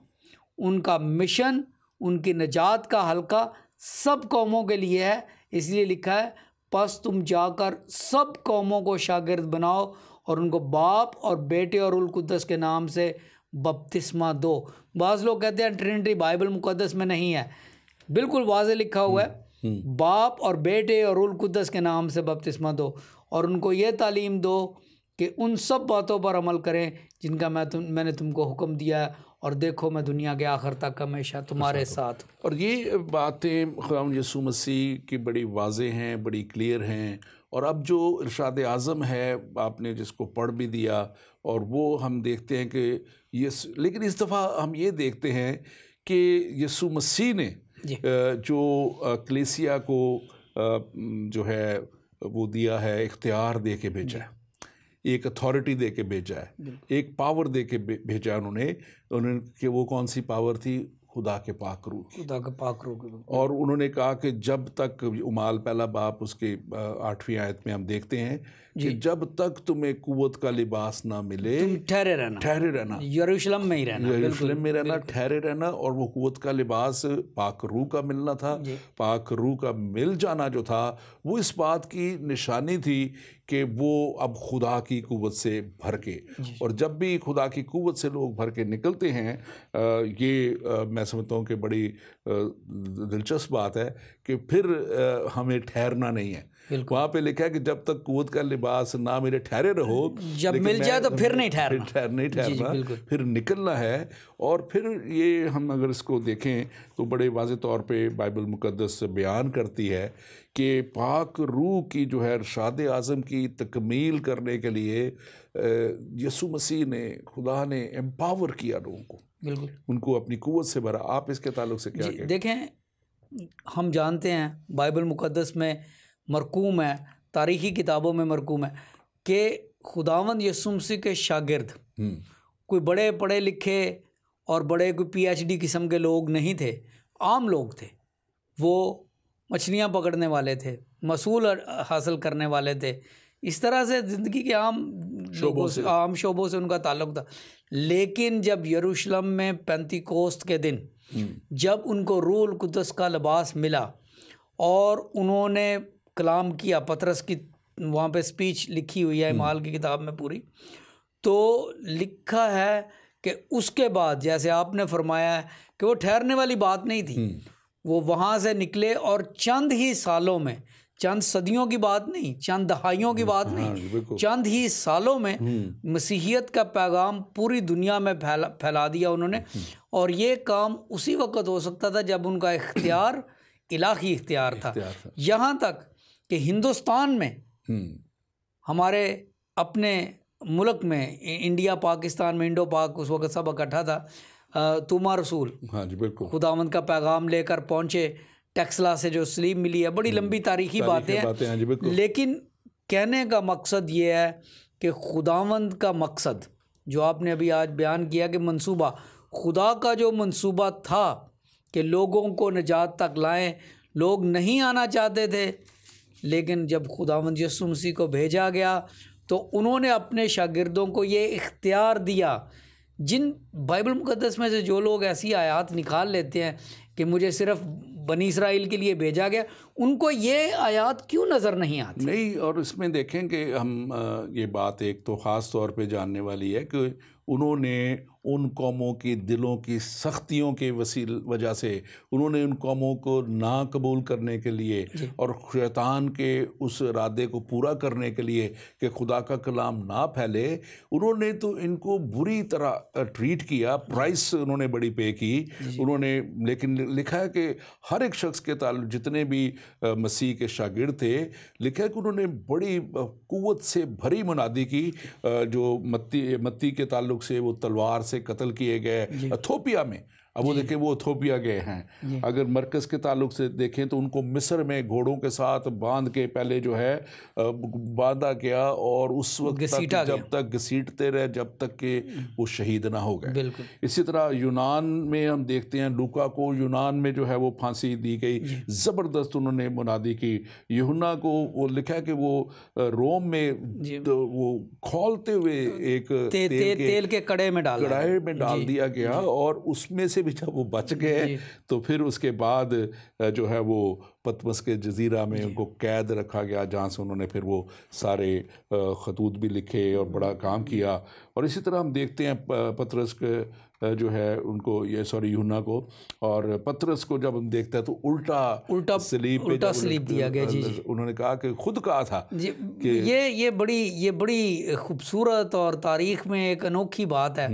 उनका मिशन, उनकी निजात का हल्का सब कौमों के लिए है। इसलिए लिखा है, पस तुम जाकर सब कौमों को शागिर्द बनाओ और उनको बाप और बेटे और रूह कुद्दस के नाम से बपतिस्मा दो। बाज़ लोग कहते हैं ट्रिनिटी बाइबल मुक़द्दस में नहीं है। बिल्कुल वाज़े लिखा हुआ है, बाप और बेटे और रूह कुद्दस के नाम से बपतिस्मा दो। और उनको ये तालीम दो कि उन सब बातों पर अमल करें जिनका मैंने तुमको हुक्म दिया है, और देखो मैं दुनिया के आखिर तक हमेशा तुम्हारे साथ। और ये बातें खुदावंद यीशु मसीह की बड़ी वाज़ेह हैं, बड़ी क्लियर हैं। और अब जो इरशाद आज़म है आपने जिसको पढ़ भी दिया, और वो हम देखते हैं कि ये, लेकिन इस दफ़ा हम ये देखते हैं कि यीशु मसीह ने जो कलीसिया को जो है वो दिया है, इख्तियार दे के भेजा है, एक अथॉरिटी दे के भेजा है, एक पावर दे के भेजा है उन्होंने कि वो कौन सी पावर थी? खुदा के पाक रूह की, खुदा के पाक रूह की। और उन्होंने कहा कि जब तक, उमाल पहला बाप उसके 8वीं आयत में हम देखते हैं कि जब तक तुम्हें कुव्वत का लिबास ना मिले तुम ठहरे रहना, यरूशलेम में ही रहना, यरूशलेम में रहना, ठहरे रहना। और वो कुव्वत का लिबास पाक रूह का मिलना था। पाक रूह का मिल जाना जो था वो इस बात की निशानी थी कि वो अब खुदा की कुव्वत से भर के, और जब भी खुदा की कुव्वत से लोग भर के निकलते हैं, ये मैं समझता हूँ कि बड़ी दिलचस्प बात है कि फिर हमें ठहरना नहीं है। वहाँ पे लिखा है कि जब तक कुव्वत का लिबास ना मेरे ठहरे रहो, जब मिल जाए तो फिर नहीं ठहरना, फिर निकलना है। और फिर ये हम अगर इसको देखें तो बड़े वाज़े तौर पे बाइबल मुक़द्दस बयान करती है कि पाक रूह की जो है इरशाद आज़म की तकमील करने के लिए यीशु मसीह ने, खुदा ने एम्पावर किया लोगों को, बिल्कुल उनको अपनी कुव्वत से भरा। आप इसके ताल्लुक से क्या कहते हैं? देखें, हम जानते हैं बाइबल मुक़द्दस में मरकूम है, तारीख़ी किताबों में मरकूम है कि खुदावंद यीशु मसीह के शागिर्द कोई बड़े पढ़े लिखे और बड़े कोई PhD किस्म के लोग नहीं थे, आम लोग थे। वो मछलियाँ पकड़ने वाले थे, मसूल हासिल करने वाले थे, इस तरह से ज़िंदगी के आम शोबों से उनका ताल्लुक़ था। लेकिन जब यरूशलेम में पेंतिकोस्त के दिन जब उनको रूहुल कुद्दस का लिबास मिला और उन्होंने कलाम किया, पतरस की वहाँ पे स्पीच लिखी हुई है माल की किताब में पूरी, तो लिखा है कि उसके बाद, जैसे आपने फरमाया है कि वो ठहरने वाली बात नहीं थी, वो वहाँ से निकले और चंद ही सालों में, चंद सदियों की बात नहीं, चंद दहाइयों की बात नहीं, चंद ही सालों में मसीहियत का पैगाम पूरी दुनिया में फैला दिया उन्होंने। और ये काम उसी वक्त हो सकता था जब उनका इख्तियार इलाही इख्तियार था। यहाँ तक कि हिंदुस्तान में, हमारे अपने मुल्क में, इंडिया पाकिस्तान में, इंडो पाक उस वक्त सब इकट्ठा था, तुमा रसूल, हाँ जी बिल्कुल, खुदावंद का पैगाम लेकर पहुँचे, टेक्सला से जो सलीब मिली है, बड़ी लंबी तारीखी बातें हैं। लेकिन कहने का मकसद ये है कि खुदावंद का मकसद जो आपने अभी आज बयान किया कि मंसूबा, खुदा का जो मंसूबा था कि लोगों को निजात तक लाएं, लोग नहीं आना चाहते थे, लेकिन जब खुदावंद यीशु मसीह को भेजा गया तो उन्होंने अपने शागिर्दों को ये इख्तियार दिया। जिन बाइबल मुक़द्दस में से जो लोग ऐसी आयत निकाल लेते हैं कि मुझे सिर्फ बनी इस्राइल के लिए भेजा गया, उनको ये आयत क्यों नज़र नहीं आती? नहीं, और इसमें देखें कि हम ये बात एक तो ख़ास तौर पे जानने वाली है कि उन्होंने उन कौमों की दिलों की सख्तियों के वजह से उन्होंने उन कौमों को ना कबूल करने के लिए और शैतान के उस इरादे को पूरा करने के लिए कि खुदा का कलाम ना फैले, उन्होंने तो इनको बुरी तरह ट्रीट किया। प्राइस उन्होंने बड़ी पे की उन्होंने। लेकिन लिखा है कि हर एक शख्स के ताल्लुक, जितने भी मसीह के शागिर्द थे, लिखा है कि उन्होंने बड़ी कुव्वत से भरी मुनादी की। जो मत्ती के ताल्लुक से वो तलवार से कत्ल किए गए इथोपिया में। अब वो देखें, वो इथोपिया गए हैं। अगर मरकज़ के ताल्लुक से देखें तो उनको मिस्र में घोड़ों के साथ बांध के पहले जो है बांधा गया, और उस वक्त तक जब तक घसीटते रहे जब तक कि वो शहीद ना हो गए। इसी तरह यूनान में हम देखते हैं, लूका को यूनान में जो है वो फांसी दी गई। ज़बरदस्त उन्होंने मुनादी की। यूहन्ना को वो लिखा है कि वो रोम में वो खोलते हुए एक तेल के कड़ाई में डाल दिया गया, और उसमें से भी जब वो बच गए तो फिर उसके बाद जो है वो पतमस के जजीरा में उनको कैद रखा गया, जहाँ से उन्होंने फिर वो सारे खतूत भी लिखे और बड़ा काम किया। और इसी तरह हम देखते हैं पतरस के जो है उनको यूहन्ना को और पतरस को जब हम देखते हैं तो उल्टा स्लीप दिया गया। जी उन्होंने कहा कि खुद कहा था कि ये बड़ी खूबसूरत और तारीख में एक अनोखी बात है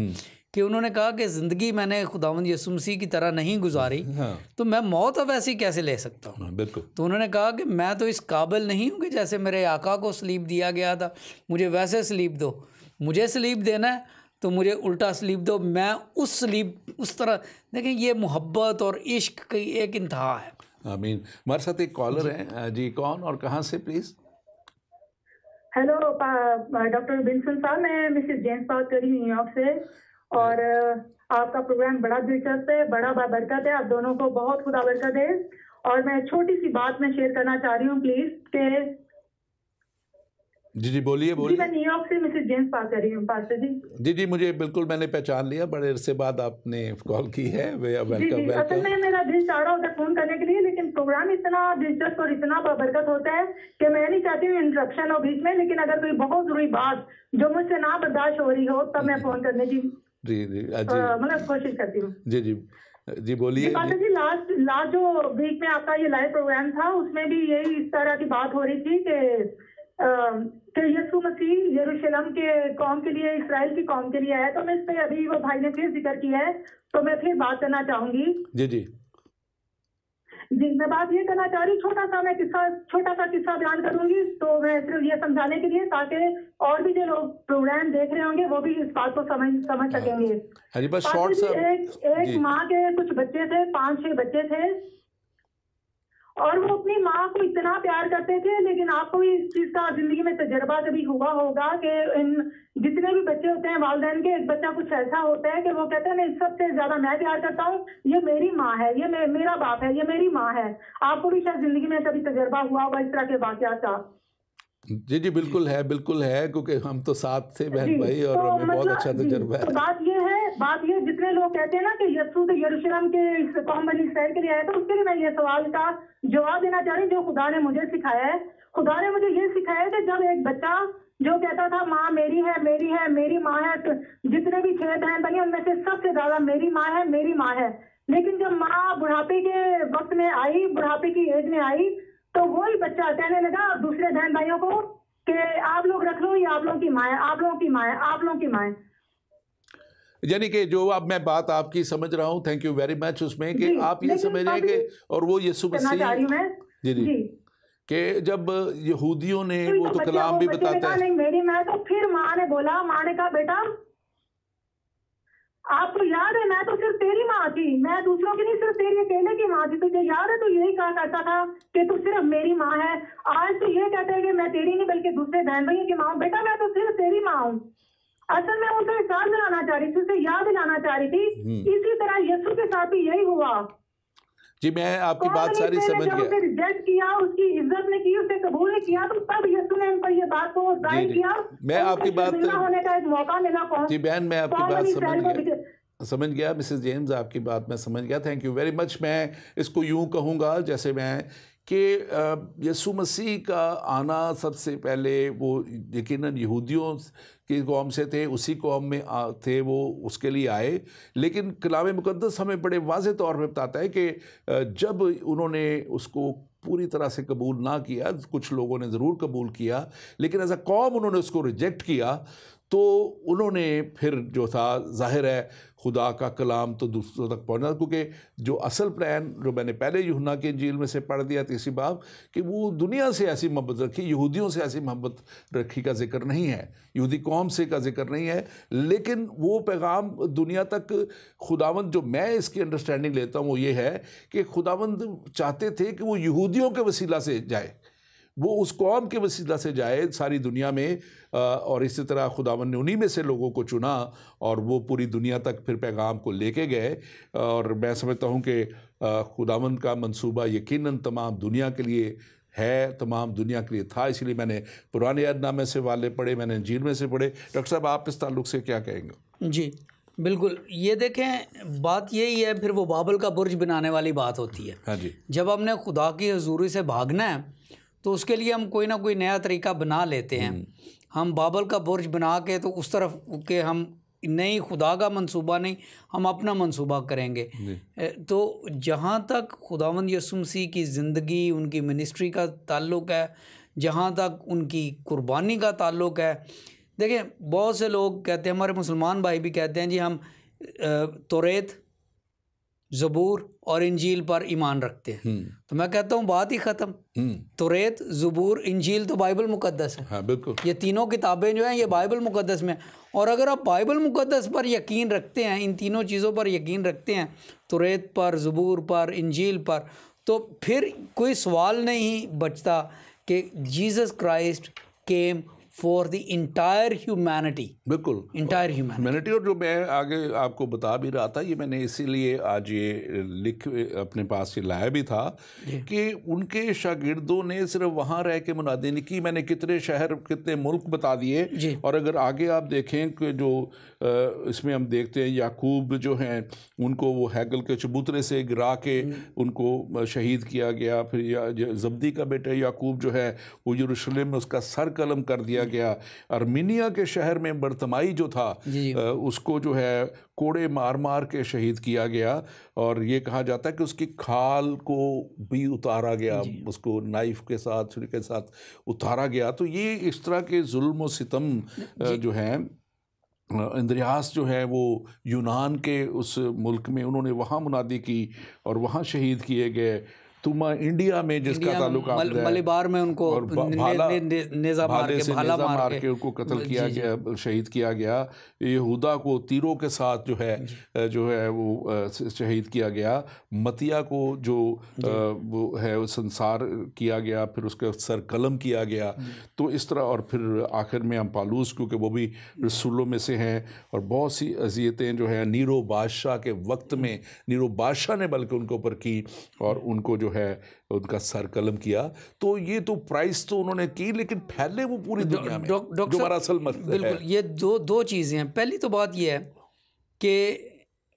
कि उन्होंने कहा कि ज़िंदगी मैंने खुदावंद यीशु मसीह की तरह नहीं गुजारी, तो मैं मौत अब ऐसी कैसे ले सकता हूँ। बिल्कुल। तो उन्होंने कहा कि मैं तो इस काबिल नहीं हूँ कि जैसे मेरे आका को सलीब दिया गया था मुझे वैसे सलीब दो, मुझे सलीब देना है तो मुझे उल्टा सलीब दो, मैं उस सलीब उस तरह। देखें ये मोहब्बत और इश्क की एक इंतहा है। आमीन। हमारे साथ एक कॉलर है जी, कौन और कहाँ से प्लीज़? हेलो डॉक्टर बिन्सन साहब, मैं मिसेस जेम्स बात कर रही हूँ न्यूयॉर्क से, और आपका प्रोग्राम बड़ा दिलचस्प है, बड़ा बरकत है, आप दोनों को बहुत खुदा बरकत है। और मैं छोटी सी बात में शेयर करना चाह रही हूँ प्लीज के जी बोलिए। जी मैं न्यूयॉर्क से मिसेस जेम्स बात कर रही हूँ पास्टर जी। जी मुझे बिल्कुल, मैंने पहचान लिया, बड़े अरसे बाद आपने कॉल की है। वेलकम। असल में मेरा दिल चाह रहा होता है फोन करने के लिए, लेकिन प्रोग्राम इतना दिलचस्प और इतना बरकत होता है कि मैं नहीं चाहती हूँ इंटरप्शन हो बीच में, लेकिन अगर कोई बहुत जरूरी बात जो मुझसे ना बर्दाश्त हो रही हो तब मैं फोन करने की मतलब कोशिश करती हूँ। जी बोलिए। जी लास्ट जो वीक में आपका ये लाइव प्रोग्राम था उसमें भी यही इस तरह की बात हो रही थी कि यीशु मसीह यरूशलेम के कौम के लिए, इस्राएल की कौम के लिए आया। तो मैं इस पे अभी वो भाई ने फिर जिक्र किया है तो मैं फिर बात करना चाहूंगी। जी मैं बात ये करना चाह रही, छोटा सा किस्सा बयान करूंगी, तो मैं सिर्फ ये समझाने के लिए ताकि और भी जो लोग प्रोग्राम देख रहे होंगे वो भी इस बात को समझ सकेंगे। एक माँ के कुछ बच्चे थे, 5-6 बच्चे थे, और वो अपनी माँ को इतना प्यार करते थे। लेकिन आपको भी इस चीज का जिंदगी में तजर्बा कभी हुआ होगा कि इन जितने भी बच्चे होते हैं वालिदैन के, एक बच्चा कुछ ऐसा होता है कि वो कहता है मैं सबसे ज्यादा मैं प्यार करता हूँ, ये मेरी माँ है, ये मेरा बाप है, ये मेरी माँ है। आपको भी शायद जिंदगी में कभी तजर्बा हुआ होगा इस तरह के वाकयात का। जी बिल्कुल है क्योंकि हम तो साथ थे बहन भाई, और तो हमें बहुत अच्छा तजर्बा है। तो बात ये जितने लोग कहते हैं ना कि यीशु तो यरूशलेम के कौम बनी इस्राएल के लिए आया, तो उसके लिए मैं ये सवाल का जवाब देना चाह रही हूँ जो खुदा ने मुझे सिखाया है। खुदा ने मुझे ये सिखाया है कि जब एक बच्चा जो कहता था माँ मेरी है, मेरी माँ है, तो जितने भी 6 बहन बनी उनमें से सबसे ज्यादा मेरी माँ है। लेकिन जब माँ बुढ़ापे के वक्त में आई, बुढ़ापे की एज में आई, तो वही बच्चा कहने लगा दूसरे बहन भाइयों को कि आप लोग रख लो, ये आप लोगों की माँ है, आप लोगों की माँ है। यानी कि जो अब मैं बात आपकी समझ रहा हूँ, थैंक यू वेरी मच, उसमें कि आप ये समझ रहे हैं कि और वो यीशु मसीह जी कि जब यहूदियों ने वो तो कलाम भी बताता है नहीं मेरी माँ, तो फिर माँ ने कहा बेटा आपको याद है मैं तो सिर्फ तेरी माँ थी, मैं दूसरों की नहीं, सिर्फ तेरी अकेले की माँ थी, तुझे याद है? तो यही कहा करता था कि तू सिर्फ मेरी माँ है। आज तो ये कहता है कि मैं तेरी नहीं बल्कि दूसरे बहन भाइयों की माँ हूँ। बेटा मैं तो सिर्फ तेरी माँ हूँ। असल में उसे एहसास दिलाना चाह रही थी, उसे याद दिलाना चाह रही थी। इसी तरह यीशु के साथ भी यही हुआ। जी मैं आपकी बात सारी समझ गया। उसे रिजेक्ट किया, उसकी इज्जत ने की, उसे कबूल नहीं किया, तो तब यीशु ने उन पर ये बात को जाहिर किया। मैं आपकी बात होने का एक मौका मिला। जी बहन मैं आपकी बात समझ गया मिसेस जेम्स, आपकी बात मैं समझ गया, थैंक यू वेरी मच। मैं इसको यूं कहूँगा जैसे मैं कि यीशु मसीह का आना सबसे पहले वो यकीनन यहूदियों की कौम से थे, उसी कौम में थे वो, उसके लिए आए। लेकिन कलाम मुक़द्दस हमें बड़े वाज़े तौर पे बताता है कि जब उन्होंने उसको पूरी तरह से कबूल ना किया, कुछ लोगों ने ज़रूर कबूल किया, लेकिन एज अ कौम उन्होंने उसको रिजेक्ट किया, तो उन्होंने फिर जो था जाहिर है खुदा का कलाम तो दूसरों तक पहुंचा, क्योंकि जो असल प्लान जो मैंने पहले यूहन्ना के इंजील में से पढ़ दिया 3 बाब कि वो दुनिया से ऐसी मोहब्बत रखी, यहूदियों से ऐसी मोहब्बत रखी का जिक्र नहीं है, यहूदी कौम से का जिक्र नहीं है, लेकिन वो पैगाम दुनिया तक खुदावंद, जो मैं इसकी अंडरस्टैंडिंग लेता हूँ वो ये है कि खुदावंद चाहते थे कि वो यहूदियों के वसीला से जाए, वो उस कौम के वसीला से जाए सारी दुनिया में, और इसी तरह खुदावन ने उन्हीं में से लोगों को चुना और वो पूरी दुनिया तक फिर पैगाम को लेके गए। और मैं समझता हूँ कि खुदावन का मंसूबा यकीनन तमाम दुनिया के लिए है, तमाम दुनिया के लिए था, इसलिए मैंने पुराने अहदनामे से वाले पढ़े, मैंने इंजील में से पढ़े। डॉक्टर साहब आप इस ताल्लुक़ से क्या कहेंगे? जी बिल्कुल, ये देखें बात यही है, फिर वो बाबल का बुर्ज बनाने वाली बात होती है। हाँ जी। जब हमने खुदा की हुजूरी से भागना है तो उसके लिए हम कोई ना कोई नया तरीका बना लेते हैं। हम बाबल का बुर्ज बना के तो उस तरफ के हम नहीं, खुदा का मंसूबा नहीं, हम अपना मंसूबा करेंगे। तो जहाँ तक खुदावंद यीशु मसीह की ज़िंदगी, उनकी मिनिस्ट्री का ताल्लुक़ है, जहाँ तक उनकी कुर्बानी का ताल्लुक़ है, देखें बहुत से लोग कहते हैं, हमारे मुसलमान भाई भी कहते हैं जी हम तौरात, ज़बूर और इंजील पर ईमान रखते हैं। तो मैं कहता हूँ बात ही ख़त्म। तौरात, ज़बूर, इंजील तो बाइबल मुक़द्दस है। हाँ बिल्कुल, ये तीनों किताबें जो हैं ये बाइबल मुक़द्दस में। और अगर आप बाइबल मुक़द्दस पर यकीन रखते हैं, इन तीनों चीज़ों पर यकीन रखते हैं, तौरात पर, ज़बूर पर, इंजील पर, तो फिर कोई सवाल नहीं बचता कि Jesus Christ came for the entire humanity. बिल्कुल, इंटायर ह्यूमैनिटी। और जो मैं आगे आपको बता भी रहा था, ये मैंने इसीलिए आज ये लिख अपने पास ये लाया भी था कि उनके शागिर्दों ने सिर्फ वहाँ रह के मुनादी नहीं की, मैंने कितने शहर कितने मुल्क बता दिए। और अगर आगे आप देखें कि जो इसमें हम देखते हैं याकूब जो हैं उनको वो हैगल के चबूतरे से गिरा के उनको शहीद किया गया। फिर जब्दी का बेटा याकूब जो है वो यरूशलेम में उसका सर कलम कर दिया गया। अर्मीनिया के शहर में बर्तमाई जो था उसको जो है कोड़े मार मार के शहीद किया गया। और ये कहा जाता है कि उसकी खाल को भी उतारा गया, उसको नाइफ के साथ, छुरी के साथ उतारा गया। तो ये इस तरह के जुल्म और सितम जो है, इंद्रियास जो है वो यूनान के उस मुल्क में उन्होंने वहाँ मुनादी की और वहाँ शहीद किए गए। तुमा इंडिया में जिसका ताल्लुक मलिबार में उनको नेज़ा मार के उनको कत्ल किया गया, शहीद किया गया। यहूदा को तीरों के साथ जो है वो शहीद किया गया। मतिया को जो वो है वो संसार किया गया, फिर उसका सर कलम किया गया। तो इस तरह, और फिर आखिर में हम पालूस, क्योंकि वो भी रसूलों में से हैं, और बहुत सी अज़ियतें जो है नीरो बादशाह के वक्त में नीरो बादशाह ने बल्कि उनके ऊपर की और उनको जो है उनका सर कलम किया। तो ये तो प्राइस तो उन्होंने की, लेकिन फैले वो पूरी दुनिया में, जो हमारा असल मसला है। बिल्कुल, ये दो चीज़ें हैं। पहली तो बात ये है कि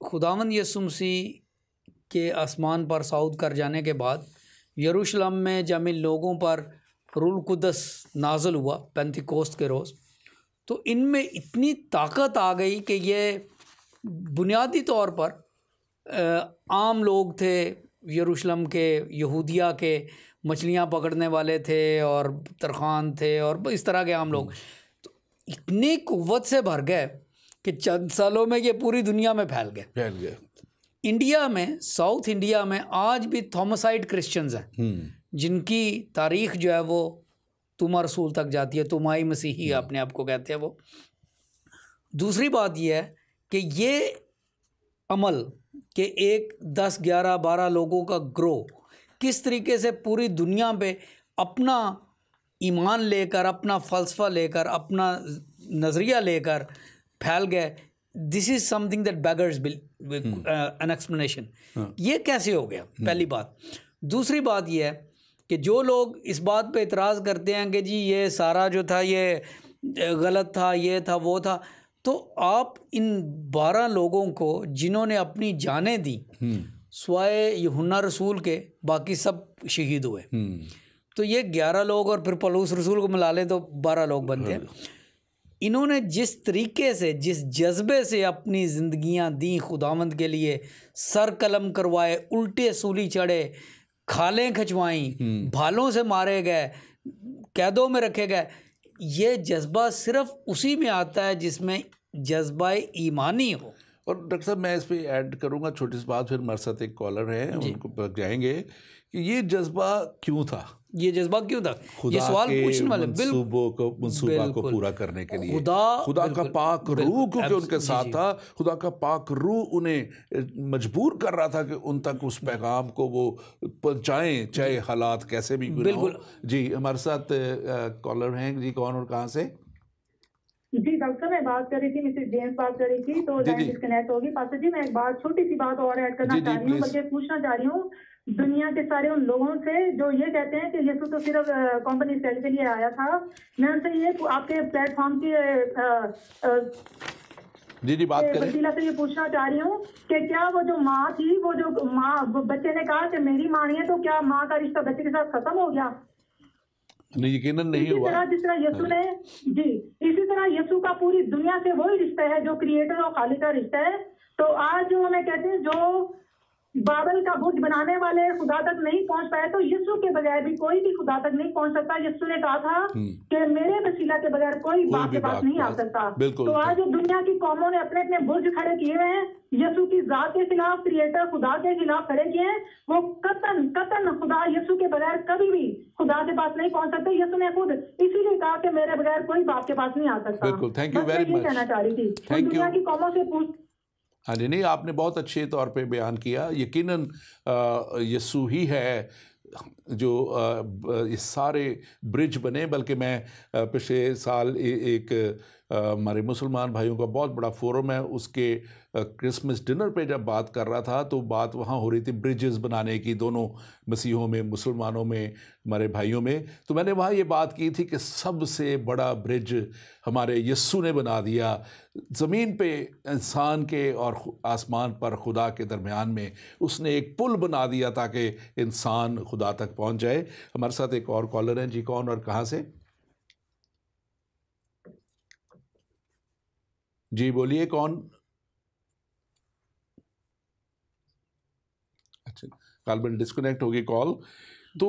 खुदावंद यीशु मसीह के आसमान पर साउद कर जाने के बाद यरूशलेम में जब इन लोगों पर रूल कुदस नाज़िल हुआ पेंतिकोस्त के रोज़, तो इनमें इतनी ताकत आ गई कि ये बुनियादी तौर पर आम लोग थे यरूशलेम के, यहूदिया के, मछलियाँ पकड़ने वाले थे और तरखान थे और इस तरह के आम लोग, तो इतनी कुव्वत से भर गए कि चंद सालों में ये पूरी दुनिया में फैल गए। इंडिया में, साउथ इंडिया में आज भी थॉमसाइड क्रिश्चियंस हैं जिनकी तारीख जो है वो तुमा रसूल तक जाती है, तुमाई मसीही अपने आप को कहते हैं वो। दूसरी बात यह है कि ये अमल कि 1, 10, 11, 12 लोगों का ग्रो किस तरीके से पूरी दुनिया पे अपना ईमान लेकर, अपना फ़लसफ़ा लेकर, अपना नज़रिया लेकर फैल गए, this is something that beggars an explanation. ये कैसे हो गया, पहली बात। दूसरी बात यह है कि जो लोग इस बात पे इतराज़ करते हैं कि जी ये सारा जो था ये गलत था, ये था, वो था, तो आप इन 12 लोगों को जिन्होंने अपनी जानें दी, स्वाय यूहन्ना रसूल के बाकी सब शहीद हुए, तो ये 11 लोग और फिर पौलुस रसूल को मिला लें तो 12 लोग बनते हैं। इन्होंने जिस तरीके से, जिस जज्बे से अपनी ज़िंदगियां दी खुदावंद के लिए, सर कलम करवाए, उल्टे सूली चढ़े, खालें खचवाईं, भालों से मारे गए, कैदों में रखे गए, ये जज्बा सिर्फ उसी में आता है जिसमें जज्बा ईमानी हो। और डॉक्टर साहब मैं इस पे ऐड करूँगा छोटी सी बात, फिर हमारे साथ एक कॉलर है उनको पक जाएंगे कि ये जज्बा क्यों था, ये जज्बा क्यों था, ये सवाल पूछने वाले मंसूबा को पूरा करने के लिए खुदा का पाक रूह क्योंकि उनके साथ था, खुदा का पाक रूह उन्हें मजबूर कर रहा था कि उन तक उस पैगाम को वो पहुँचाएं, चाहे हालात कैसे भी हो। जी हमारे साथ कॉलर हैं जी, कौन और कहाँ से? जी डॉक्टर मैं बात कर रही थी, मिसेस जेम्स बात कर रही थी, तो लाइन डिस्कनेक्ट होगी। पास्टर जी मैं एक बात, छोटी सी बात और ऐड करना चाह रही हूँ, बल्कि पूछना चाह रही हूँ दुनिया के सारे उन लोगों से जो ये कहते हैं कि यीशु तो सिर्फ कॉम्पनी सेल के लिए आया था। मैं उनसे ये आपके प्लेटफॉर्म की जी बात करें। वसीला से ये पूछना चाह रही हूँ कि क्या वो जो माँ थी, वो जो माँ, बच्चे ने कहा कि मेरी माँ नहीं है, तो क्या माँ का रिश्ता बच्चे के साथ खत्म हो गया? नहीं, यकीनन नहीं हुआ। जिस तरह यीशु ने, जी, इसी तरह यीशु का पूरी दुनिया से वही रिश्ता है जो क्रिएटर और खालिक का रिश्ता है। तो आज जो हमें कहते हैं, जो बाबल का बुर्ज बनाने वाले खुदा तक नहीं पहुंच पाए, तो यीशु के बगैर भी कोई भी खुदा तक नहीं पहुंच सकता। यीशु ने कहा था कि मेरे वसीला के बगैर कोई बाप के पास नहीं आ सकता। तो आज दुनिया की कौमों ने अपने अपने बुर्ज खड़े किए हुए हैं, यीशु की जात के खिलाफ, क्रिएटर खुदा के खिलाफ खड़े किए हैं। वो कतन खुदा यीशु के बगैर कभी भी खुदा के पास नहीं पहुंच सकते। यीशु ने खुद इसीलिए कहा कि मेरे बगैर कोई बाप के पास नहीं आ सकता। बिल्कुल, थैंक यू वेरी मच। कहना चाह रही थी दुनिया की कौमों से पूछ। हाँ जी, नहीं, आपने बहुत अच्छे तौर पे बयान किया। यकीनन यीशु ही है जो ये सारे ब्रिज बने। बल्कि मैं पिछले साल एक हमारे मुसलमान भाइयों का बहुत बड़ा फोरम है, उसके क्रिसमस डिनर पे जब बात कर रहा था तो बात वहाँ हो रही थी ब्रिजेस बनाने की, दोनों मसीहों में, मुसलमानों में, हमारे भाइयों में। तो मैंने वहाँ ये बात की थी कि सबसे बड़ा ब्रिज हमारे यीशु ने बना दिया। ज़मीन पे इंसान के और आसमान पर खुदा के दरमियान में उसने एक पुल बना दिया ताकि इंसान खुदा तक पहुँच जाए। हमारे साथ एक और कॉलर हैं। जी, कौन और कहाँ से? जी बोलिए, कौन? अच्छा, कॉल डिस्कनेक्ट होगी कॉल। तो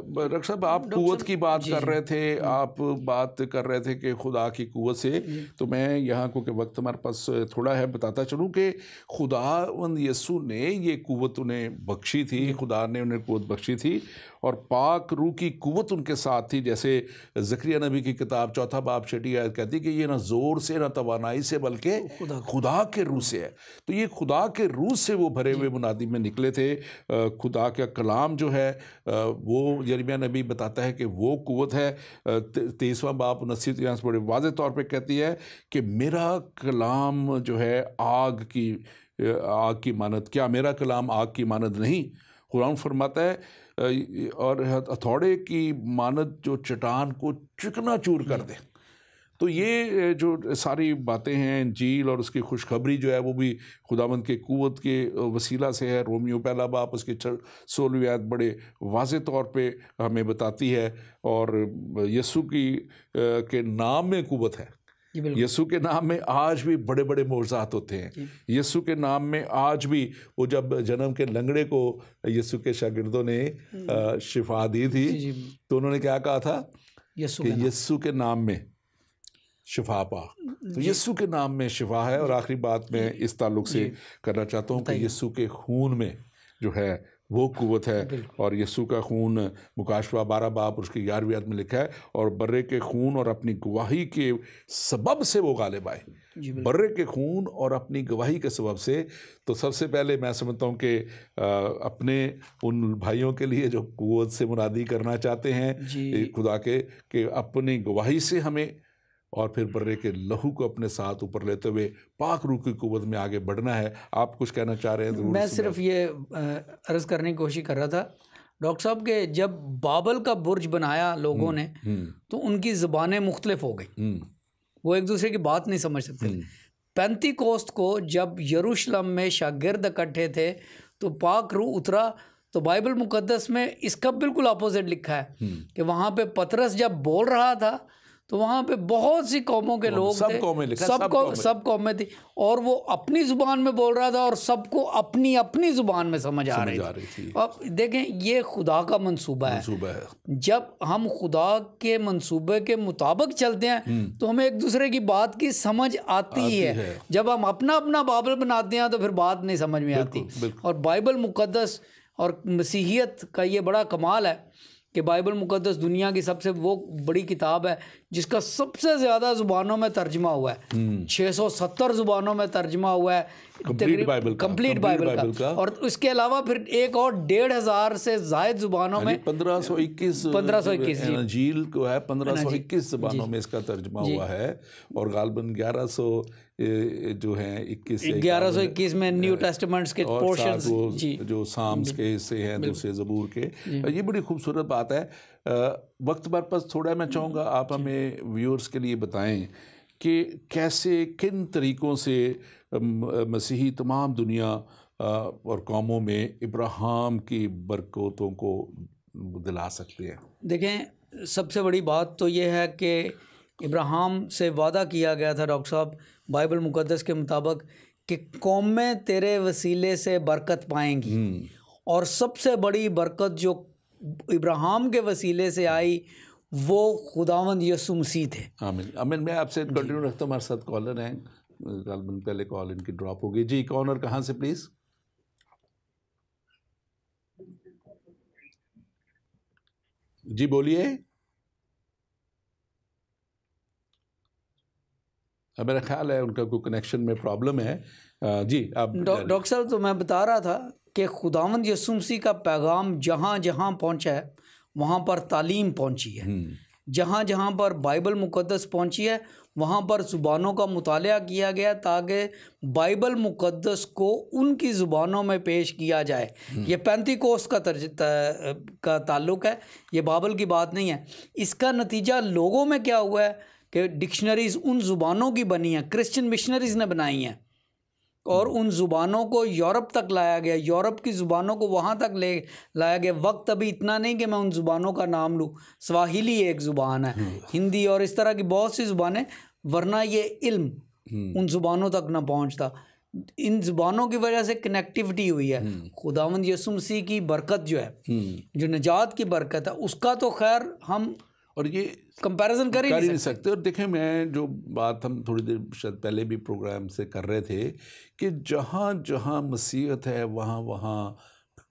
डॉक्टर साहब, आप कुव्वत की बात कर रहे थे, आप बात कर रहे थे कि खुदा की कुव्वत से। तो मैं यहाँ को के वक्त हमारे पास थोड़ा है, बताता चलूँ कि खुदावंद यीशु ने ये कुव्वत उन्हें बख्शी थी, खुदा ने उन्हें कुव्वत बख्शी थी और पाक रूह की कुव्वत उनके साथ थी। जैसे ज़करिया नबी की किताब 4 बाब 6 आयत कहती है कि ये ना ज़ोर से ना तवानाई से बल्कि खुदा के रूह से है। तो ये खुदा के रूह से वो भरे हुए मुनादी में निकले थे। खुदा का कलाम जो है वो यिर्मयाह नबी बताता है कि वो कुव्वत है। 23वां बाब 29 यहाँ से बड़े वाज़ेह तौर पे कहती है कि मेरा कलाम जो है आग की मानद, क्या मेरा कलाम आग की मानद नहीं? कुरान फरमाता है और हथौड़े की मानद जो चट्टान को चिकनाचूर कर दे। तो ये जो सारी बातें हैं, इंजील और उसकी खुशखबरी जो है वो भी खुदावंद के कुव्वत के वसीला से है। रोमियो 1 बाब उसकी 16वीं आयत बड़े वाज़ेह तौर पे हमें बताती है। और यीशु के नाम में कुव्वत है। यीशु के नाम में आज भी बड़े बड़े मोज़ात होते हैं। यीशु के नाम में आज भी, वो जब जन्म के लंगड़े को यीशु के शागिर्दों ने शिफा दी थी तो उन्होंने क्या कहा था कि यीशु के नाम में शिफा पा। तो यीशु के नाम में शिफा है। और आखिरी बात मैं इस ताल्लुक से करना चाहता हूँ कि यीशु के खून में जो है वो कुव्वत है। और यीशु का खून मुकाशवा 12 बाब उसकी 11वीं आयत में लिखा है, और बर्रे के खून और अपनी गवाही के सबब से वो गालिब आए। बर्रे के खून और अपनी गवाही के सबब से। तो सबसे पहले मैं समझता हूँ कि अपने उन भाइयों के लिए जो कुव्वत से मुनादी करना चाहते हैं खुदा के, कि अपनी गवाही से हमें और फिर बर्रे के लहू को अपने साथ ऊपर लेते हुए पाक रूह की कुव्वत में आगे बढ़ना है। आप कुछ कहना चाह रहे हैं? मैं सिर्फ ये अर्ज़ करने की कोशिश कर रहा था डॉक्टर साहब के जब बाबल का बुर्ज बनाया लोगों ने तो उनकी ज़बानें मुख्तलिफ हो गई, वो एक दूसरे की बात नहीं समझ सकते। पेंतीकोस्त को जब यरूशलेम में शागिर्द इकट्ठे थे तो पाक रूह उतरा। तो बाइबल मुकद्दस में इसका बिल्कुल अपोजिट लिखा है कि वहाँ पे पतरस जब बोल रहा था तो वहाँ पे बहुत सी कौमों के लोग थे, सब कौमें थी, और वो अपनी ज़ुबान में बोल रहा था और सबको अपनी अपनी ज़ुबान में समझ आ रही थी। अब देखें, ये खुदा का मंसूबा है। जब हम खुदा के मंसूबे के मुताबिक चलते हैं तो हमें एक दूसरे की बात की समझ आती है। जब हम अपना अपना बाइबल बनाते हैं तो फिर बात नहीं समझ में आती। और बाइबल मुकद्दस और मसीहियत का ये बड़ा कमाल है कि बाइबल मुकद्दस दुनिया की सबसे वो बड़ी किताब है जिसका सबसे ज़्यादा ज़ुबानों में तर्जमा हुआ है। 670 ज़ुबानों में तर्जमा हुआ है कंप्लीट बाइबल का। और उसके अलावा फिर एक और 1500 से ज़ायद ज़ुबानों में 1521 इंजील को है 1521 ज़ुबानों में इसका तर्जमा हुआ है। और गालबन 1100 जो हैं 1121 में न्यू टेस्टामेंट्स के पोर्शंस जो साम्स के हिस्से हैं, दूसरे ज़बूर के। ये बड़ी खूबसूरत बात है। वक्त पर पास थोड़ा मैं चाहूँगा आप हमें व्यूअर्स के लिए बताएं कि कैसे किन तरीक़ों से मसीही तमाम दुनिया और कौमों में इब्राहिम की बरकतों को दिला सकते हैं। देखें, सबसे बड़ी बात तो ये है कि इब्राहिम से वादा किया गया था डॉक्टर साहब बाइबल मुकद्दस के मुताबिक कि कौमें तेरे वसीले से बरकत पाएंगी, और सबसे बड़ी बरकत जो इब्राहिम के वसीले से आई वो खुदावंद यीशु मसीह थे। आमीन आमीन। मैं आपसे कंटिन्यू रखता हूँ, हमारे साथ कॉलर हैं, पहले कॉल इनकी ड्रॉप हो गई। जी कॉलर कहाँ से प्लीज़? जी बोलिए। अब मेरा ख्याल है उनका कोई कनेक्शन में प्रॉब्लम है। जी आप डॉक्टर साहब, तो मैं बता रहा था कि खुदावंद यीशु मसीह का पैगाम जहाँ जहाँ पहुँचा है वहाँ पर तालीम पहुँची है, जहाँ जहाँ पर बाइबल मुकद्दस पहुँची है वहाँ पर ज़ुबानों का मुतालिया किया गया ताकि बाइबल मुकद्दस को उनकी ज़ुबानों में पेश किया जाए। ये पेंतीकोस्त का ताल्लुक़ है, ये बाइबल की बात नहीं है। इसका नतीजा लोगों में क्या हुआ है कि डिक्शनरीज़ उन ज़ुबानों की बनी हैं, क्रिश्चियन मिशनरीज़ ने बनाई हैं, और उन ज़ुबानों को यूरोप तक लाया गया, यूरोप की ज़ुबानों को वहाँ तक ले लाया गया। वक्त अभी इतना नहीं कि मैं उन ज़ुबानों का नाम लूँ। स्वाहिली एक ज़ुबान है, हिंदी और इस तरह की बहुत सी ज़ुबानें, वरना ये इल्म उन ज़ुबानों तक ना पहुँचता। इन ज़ुबानों की वजह से कनेक्टिविटी हुई है। खुदावंद यीशु मसीह की बरकत जो है, जो निजात की बरकत है, उसका तो खैर हम और ये कंपैरिजन कर ही नहीं सकते। और देखें, मैं जो बात हम थोड़ी देर शायद पहले भी प्रोग्राम से कर रहे थे कि जहाँ जहाँ मसीहत है वहाँ वहाँ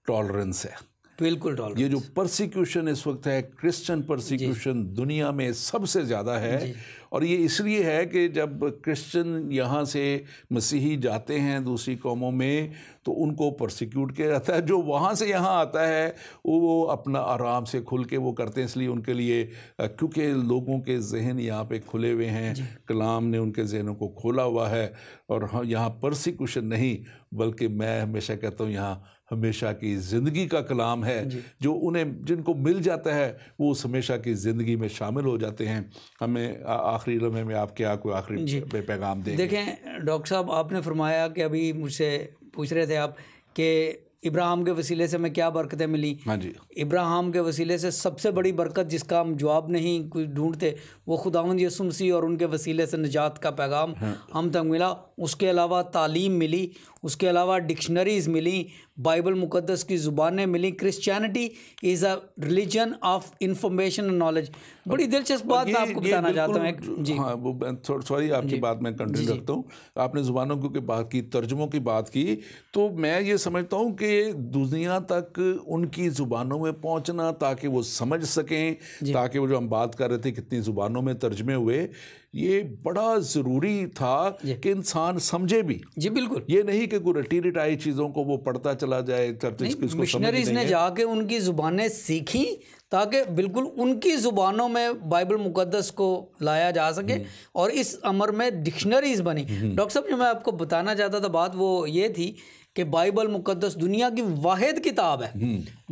टॉलरेंस है। बिल्कुल टॉलरेंस। ये जो परसिक्यूशन इस वक्त है, क्रिश्चियन परसिक्यूशन दुनिया में सबसे ज़्यादा है, और ये इसलिए है कि जब क्रिश्चियन यहाँ से मसीही जाते हैं दूसरी कौमों में तो उनको परसिक्यूट किया जाता है। जो वहाँ से यहाँ आता है वो अपना आराम से खुल के वो करते हैं, इसलिए उनके लिए, क्योंकि लोगों के जहन यहाँ पे खुले हुए हैं, कलाम ने उनके जहनों को खोला हुआ है, और यहाँ परसिक्यूशन नहीं बल्कि मैं हमेशा कहता हूँ यहाँ हमेशा की ज़िंदगी का कलाम है, जो उन्हें जिनको मिल जाता है वो उस हमेशा की ज़िंदगी में शामिल हो जाते हैं। हमें आखिरी लम्हे में आप क्या कोई आखिरी पैगाम देंगे? देखें डॉक्टर साहब, आपने फरमाया कि अभी मुझसे पूछ रहे थे आप कि इब्राहिम के वसीले से हमें क्या बरकतें मिली। हाँ जी, इब्राहिम के वसीले से सबसे बड़ी बरकत जिसका हम जवाब नहीं कोई ढूंढते वो खुदावंद यीशु मसीह और उनके वसीले से निजात का पैगाम हम तक मिला। उसके अलावा तालीम मिली, उसके अलावा डिक्शनरीज़ मिली, बाइबल मुकद्दस की ज़ुबानें मिली। Christianity is a religion of information and knowledge. बड़ी दिलचस्प बात मैं आपको बताना चाहता हूँ। जी हाँ, वो सॉरी आपकी बात मैं कंटिन्यू रखता हूँ। आपने ज़ुबानों की बात की, तर्जुमों की बात की, तो मैं ये समझता हूँ कि दुनिया तक उनकी ज़ुबानों में पहुँचना ताकि वो समझ सकें, ताकि वो जो हम बात कर रहे थे कितनी ज़ुबानों में तर्जमे हुए, ये बड़ा ज़रूरी था कि इंसान समझे भी। जी बिल्कुल, ये नहीं कि कोई रटी रटाई चीज़ों को वो पढ़ता चला जाए। मिशनरीज़ ने जाके उनकी ज़ुबानें सीखी ताकि बिल्कुल उनकी ज़ुबानों में बाइबल मुकद्दस को लाया जा सके, और इस अमर में डिक्शनरीज़ बनी। डॉक्टर साहब, जो मैं आपको बताना चाहता था बात वो ये थी कि बाइबल मुकद्दस दुनिया की वाहिद किताब है,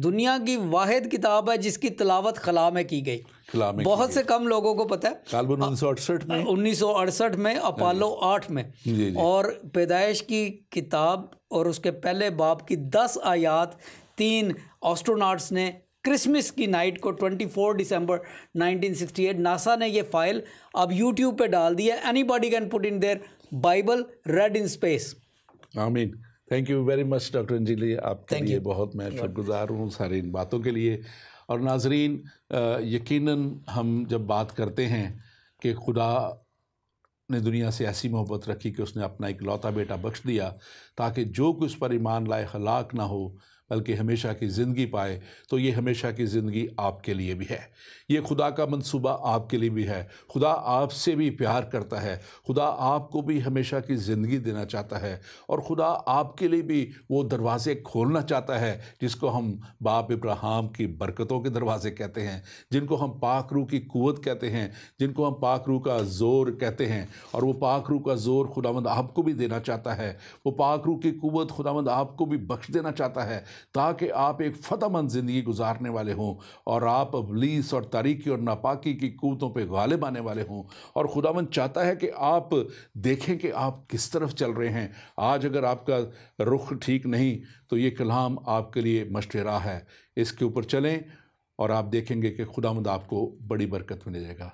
दुनिया की वाहिद किताब है जिसकी तिलावत खला में की गई। बहुत से कम लोगों को पता है। 1968 में अपोलो 8 में और पैदाइश की किताब और उसके पहले बाब की 10 आयात 3 एस्ट्रोनॉट्स ने क्रिसमस की नाइट को 24 दिसंबर 1968 नासा ने ये फाइल अब यूट्यूब पे डाल दी है। Anybody can put in their Bible read in space. आमीन। Thank you very much doctor Anjali, आपके लिए बहुत मैं शुक्रगुजार हूँ सारी इन बातों के लिए। और नाजरीन, यकीनन हम जब बात करते हैं कि खुदा ने दुनिया से ऐसी मोहब्बत रखी कि उसने अपना इकलौता बेटा बख्श दिया ताकि जो कुछ पर ईमान लाए हलाक ना हो बल्कि हमेशा की ज़िंदगी पाए, तो ये हमेशा की ज़िंदगी आपके लिए भी है। ये खुदा का मंसूबा आपके लिए भी है। खुदा आपसे भी प्यार करता है, खुदा आपको भी हमेशा की ज़िंदगी देना चाहता है, और खुदा आपके लिए भी वो दरवाज़े खोलना चाहता है जिसको हम बाप इब्राहिम की बरकतों के दरवाज़े कहते हैं, जिनको हम पाक रूह की कुव्वत कहते हैं, जिनको हम पाक रूह का ज़ोर कहते हैं। और वो पाक रूह का ज़ोर खुदावंद आपको भी देना चाहता है, वो पाक रूह की कुव्वत खुदावंद आपको भी बख्श देना चाहता है ताकि आप एक फ़तहमंद ज़िंदगी गुजारने वाले हों और आप इब्लीस और तारीकी और नापाकी की क़ुव्वतों पे गालिब आने वाले हों। और खुदावंद चाहता है कि आप देखें कि आप किस तरफ चल रहे हैं। आज अगर आपका रुख ठीक नहीं तो ये कलाम आपके लिए मशवरा है, इसके ऊपर चलें और आप देखेंगे कि खुदावंद आपको बड़ी बरकत मिलेगा।